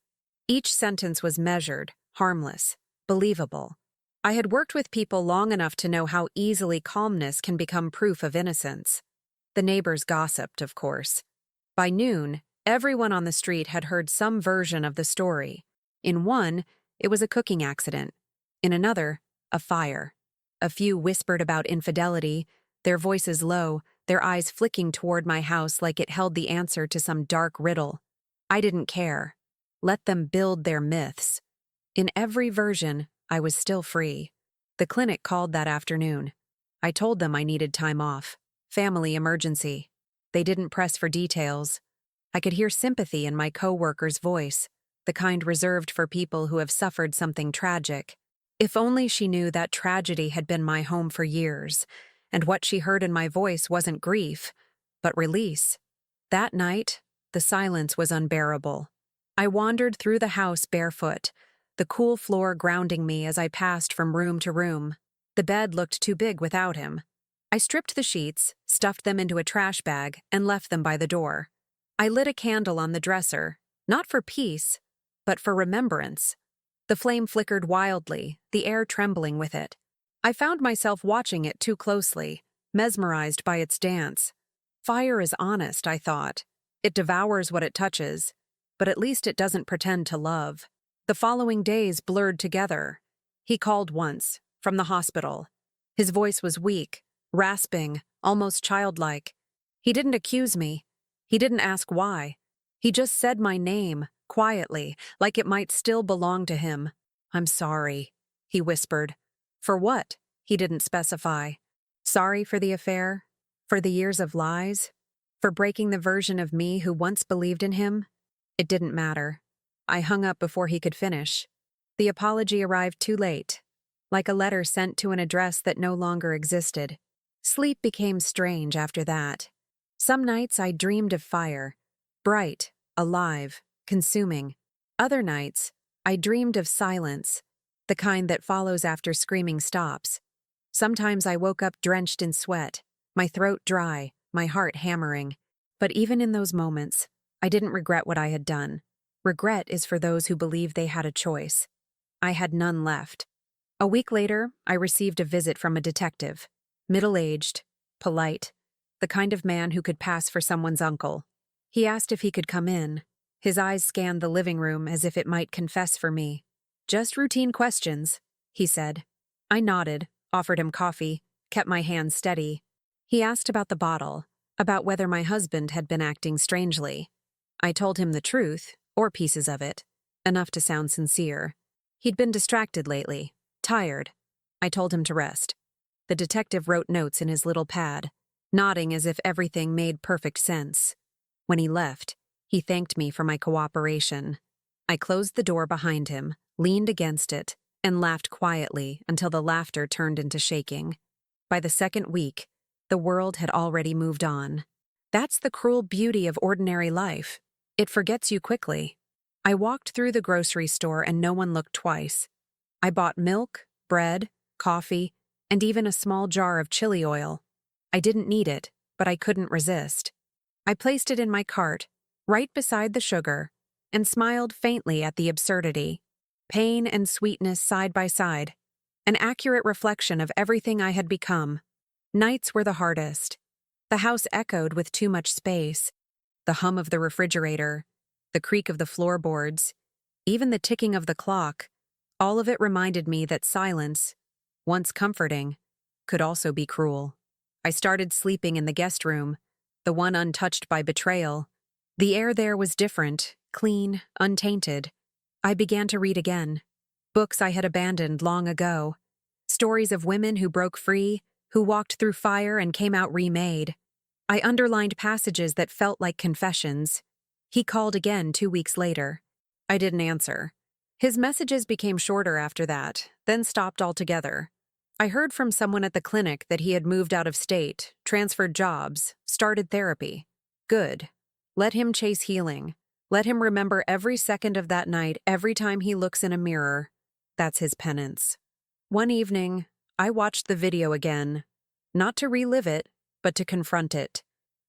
Each sentence was measured, harmless, believable. I had worked with people long enough to know how easily calmness can become proof of innocence. The neighbors gossiped, of course. By noon, everyone on the street had heard some version of the story. In one, it was a cooking accident. In another, a fire. A few whispered about infidelity, their voices low, their eyes flicking toward my house like it held the answer to some dark riddle. I didn't care. Let them build their myths. In every version, I was still free. The clinic called that afternoon. I told them I needed time off. Family emergency. They didn't press for details. I could hear sympathy in my coworker's voice, the kind reserved for people who have suffered something tragic. If only she knew that tragedy had been my home for years, and what she heard in my voice wasn't grief, but release. That night, the silence was unbearable. I wandered through the house barefoot, the cool floor grounding me as I passed from room to room. The bed looked too big without him. I stripped the sheets, stuffed them into a trash bag, and left them by the door. I lit a candle on the dresser, not for peace, but for remembrance. The flame flickered wildly, the air trembling with it. I found myself watching it too closely, mesmerized by its dance. Fire is honest, I thought. It devours what it touches, but at least it doesn't pretend to love. The following days blurred together. He called once, from the hospital. His voice was weak, rasping, almost childlike. He didn't accuse me. He didn't ask why. He just said my name, quietly, like it might still belong to him. "I'm sorry," he whispered. For what? He didn't specify. Sorry for the affair? For the years of lies? For breaking the version of me who once believed in him? It didn't matter. I hung up before he could finish. The apology arrived too late, like a letter sent to an address that no longer existed. Sleep became strange after that. Some nights I dreamed of fire, bright, alive, consuming. Other nights, I dreamed of silence, the kind that follows after screaming stops. Sometimes I woke up drenched in sweat, my throat dry, my heart hammering. But even in those moments, I didn't regret what I had done. Regret is for those who believe they had a choice. I had none left. A week later, I received a visit from a detective. Middle-aged, polite, the kind of man who could pass for someone's uncle. He asked if he could come in. His eyes scanned the living room as if it might confess for me. "Just routine questions," he said. I nodded, offered him coffee, kept my hands steady. He asked about the bottle, about whether my husband had been acting strangely. I told him the truth, or pieces of it, enough to sound sincere. He'd been distracted lately, tired. I told him to rest. The detective wrote notes in his little pad, nodding as if everything made perfect sense. When he left, he thanked me for my cooperation. I closed the door behind him, leaned against it, and laughed quietly until the laughter turned into shaking. By the second week, the world had already moved on. That's the cruel beauty of ordinary life. It forgets you quickly. I walked through the grocery store and no one looked twice. I bought milk, bread, coffee, and even a small jar of chili oil. I didn't need it, but I couldn't resist. I placed it in my cart, right beside the sugar, and smiled faintly at the absurdity. Pain and sweetness side by side, an accurate reflection of everything I had become. Nights were the hardest. The house echoed with too much space. The hum of the refrigerator, the creak of the floorboards, even the ticking of the clock, all of it reminded me that silence, once comforting, could also be cruel. I started sleeping in the guest room, the one untouched by betrayal. The air there was different, clean, untainted. I began to read again. Books I had abandoned long ago. Stories of women who broke free, who walked through fire and came out remade. I underlined passages that felt like confessions. He called again 2 weeks later. I didn't answer. His messages became shorter after that, then stopped altogether. I heard from someone at the clinic that he had moved out of state, transferred jobs, started therapy. Good. Let him chase healing. Let him remember every second of that night every time he looks in a mirror. That's his penance. One evening, I watched the video again, not to relive it, but to confront it,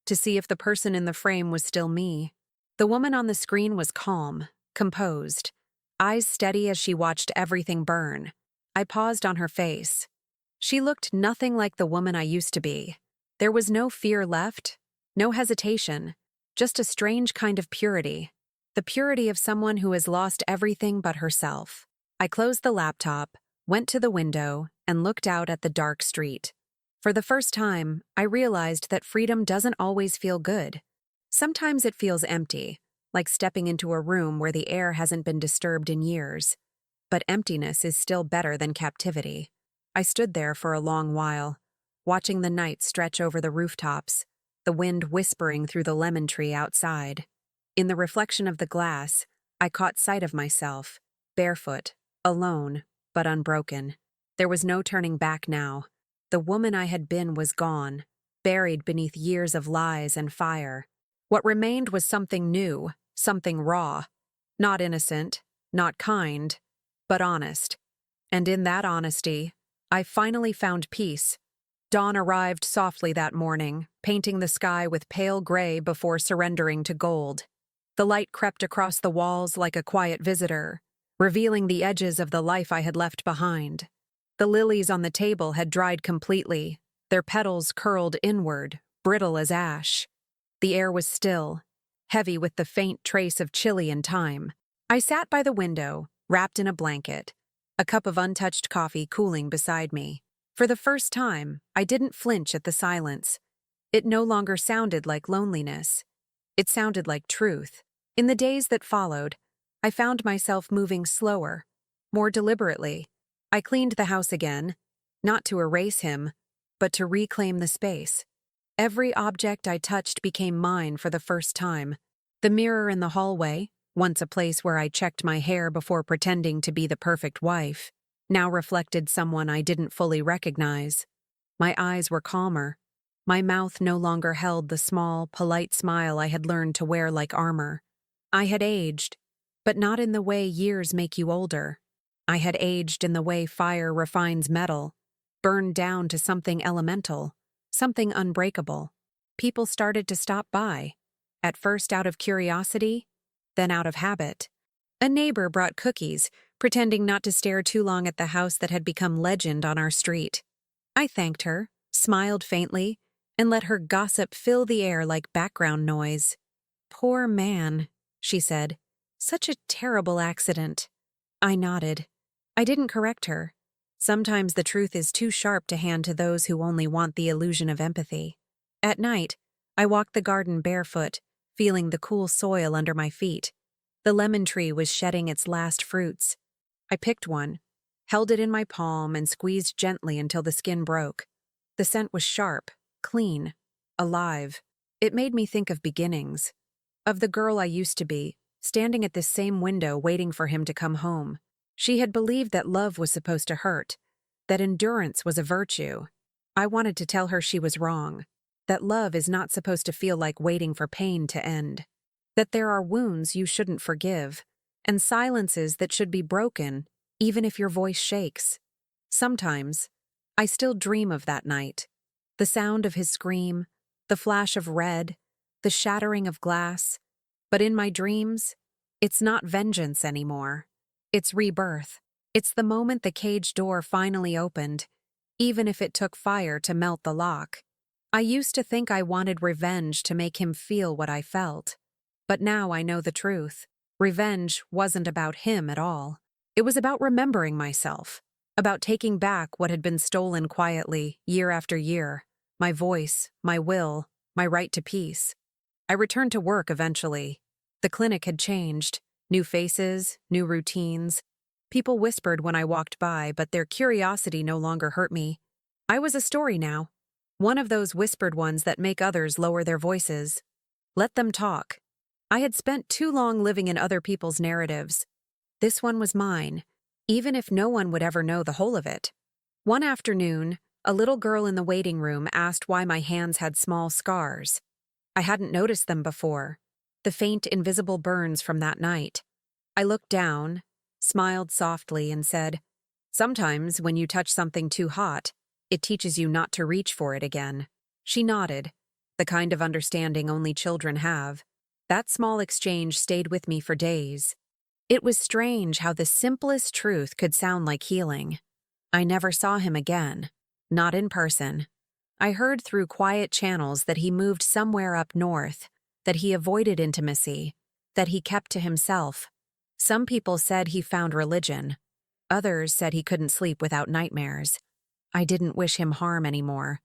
to see if the person in the frame was still me. The woman on the screen was calm, composed, eyes steady as she watched everything burn. I paused on her face. She looked nothing like the woman I used to be. There was no fear left, no hesitation, just a strange kind of purity. The purity of someone who has lost everything but herself. I closed the laptop, went to the window, and looked out at the dark street. For the first time, I realized that freedom doesn't always feel good. Sometimes it feels empty, like stepping into a room where the air hasn't been disturbed in years. But emptiness is still better than captivity. I stood there for a long while, watching the night stretch over the rooftops, the wind whispering through the lemon tree outside. In the reflection of the glass, I caught sight of myself, barefoot, alone, but unbroken. There was no turning back now. The woman I had been was gone, buried beneath years of lies and fire. What remained was something new, something raw. Not innocent, not kind, but honest. And in that honesty, I finally found peace. Dawn arrived softly that morning, painting the sky with pale gray before surrendering to gold. The light crept across the walls like a quiet visitor, revealing the edges of the life I had left behind. The lilies on the table had dried completely, their petals curled inward, brittle as ash. The air was still, heavy with the faint trace of chili and time. I sat by the window, wrapped in a blanket, a cup of untouched coffee cooling beside me. For the first time, I didn't flinch at the silence. It no longer sounded like loneliness. It sounded like truth. In the days that followed, I found myself moving slower, more deliberately. I cleaned the house again, not to erase him, but to reclaim the space. Every object I touched became mine for the first time. The mirror in the hallway, once a place where I checked my hair before pretending to be the perfect wife, now reflected someone I didn't fully recognize. My eyes were calmer. My mouth no longer held the small, polite smile I had learned to wear like armor. I had aged, but not in the way years make you older. I had aged in the way fire refines metal, burned down to something elemental, something unbreakable. People started to stop by, at first out of curiosity, then out of habit. A neighbor brought cookies, pretending not to stare too long at the house that had become legend on our street. I thanked her, smiled faintly, and let her gossip fill the air like background noise. "Poor man," she said. "Such a terrible accident." I nodded. I didn't correct her. Sometimes the truth is too sharp to hand to those who only want the illusion of empathy. At night, I walked the garden barefoot, feeling the cool soil under my feet. The lemon tree was shedding its last fruits. I picked one, held it in my palm, and squeezed gently until the skin broke. The scent was sharp, clean, alive. It made me think of beginnings, of the girl I used to be, standing at this same window waiting for him to come home. She had believed that love was supposed to hurt, that endurance was a virtue. I wanted to tell her she was wrong, that love is not supposed to feel like waiting for pain to end, that there are wounds you shouldn't forgive, and silences that should be broken, even if your voice shakes. Sometimes, I still dream of that night. The sound of his scream, the flash of red, the shattering of glass. But in my dreams, it's not vengeance anymore. It's rebirth. It's the moment the cage door finally opened, even if it took fire to melt the lock. I used to think I wanted revenge to make him feel what I felt. But now I know the truth. Revenge wasn't about him at all. It was about remembering myself, about taking back what had been stolen quietly, year after year, my voice, my will, my right to peace. I returned to work eventually. The clinic had changed. New faces, new routines. People whispered when I walked by, but their curiosity no longer hurt me. I was a story now. One of those whispered ones that make others lower their voices. Let them talk. I had spent too long living in other people's narratives. This one was mine, even if no one would ever know the whole of it. One afternoon, a little girl in the waiting room asked why my hands had small scars. I hadn't noticed them before, the faint invisible burns from that night. I looked down, smiled softly, and said, "Sometimes when you touch something too hot, it teaches you not to reach for it again." She nodded, the kind of understanding only children have. That small exchange stayed with me for days. It was strange how the simplest truth could sound like healing. I never saw him again, not in person. I heard through quiet channels that he moved somewhere up north, that he avoided intimacy, that he kept to himself. Some people said he found religion. Others said he couldn't sleep without nightmares. I didn't wish him harm anymore.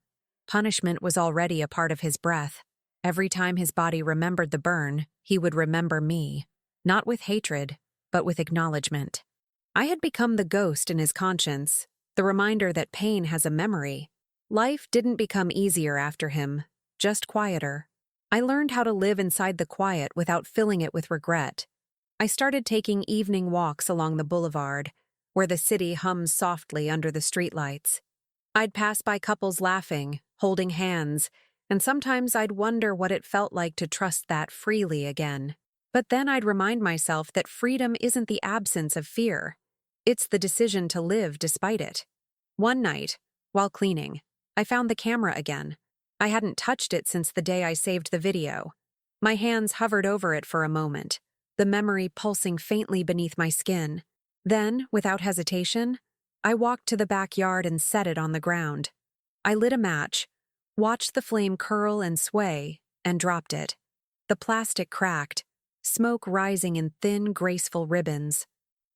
Punishment was already a part of his breath. Every time his body remembered the burn, he would remember me, not with hatred, but with acknowledgement. I had become the ghost in his conscience, the reminder that pain has a memory. Life didn't become easier after him, just quieter. I learned how to live inside the quiet without filling it with regret. I started taking evening walks along the boulevard, where the city hums softly under the streetlights. I'd pass by couples laughing, holding hands, and sometimes I'd wonder what it felt like to trust that freely again. But then I'd remind myself that freedom isn't the absence of fear. It's the decision to live despite it. One night, while cleaning, I found the camera again. I hadn't touched it since the day I saved the video. My hands hovered over it for a moment, the memory pulsing faintly beneath my skin. Then, without hesitation, I walked to the backyard and set it on the ground. I lit a match, watched the flame curl and sway, and dropped it. The plastic cracked, smoke rising in thin, graceful ribbons.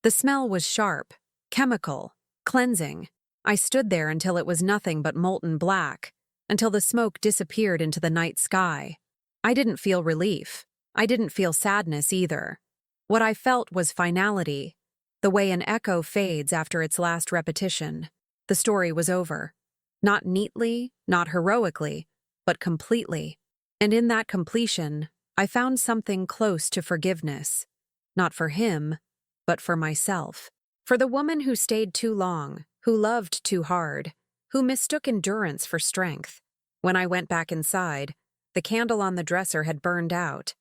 The smell was sharp, chemical, cleansing. I stood there until it was nothing but molten black, until the smoke disappeared into the night sky. I didn't feel relief. I didn't feel sadness either. What I felt was finality, the way an echo fades after its last repetition. The story was over. Not neatly, not heroically, but completely. And in that completion, I found something close to forgiveness. Not for him, but for myself. For the woman who stayed too long, who loved too hard, who mistook endurance for strength. When I went back inside, the candle on the dresser had burned out.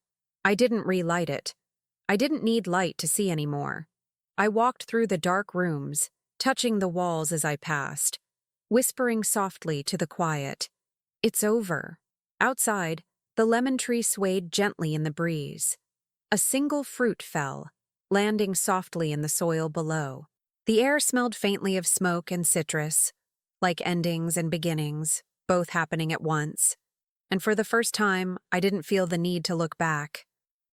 I didn't relight it. I didn't need light to see anymore. I walked through the dark rooms, touching the walls as I passed, whispering softly to the quiet. It's over. Outside, the lemon tree swayed gently in the breeze. A single fruit fell, landing softly in the soil below. The air smelled faintly of smoke and citrus, like endings and beginnings, both happening at once. And for the first time, I didn't feel the need to look back.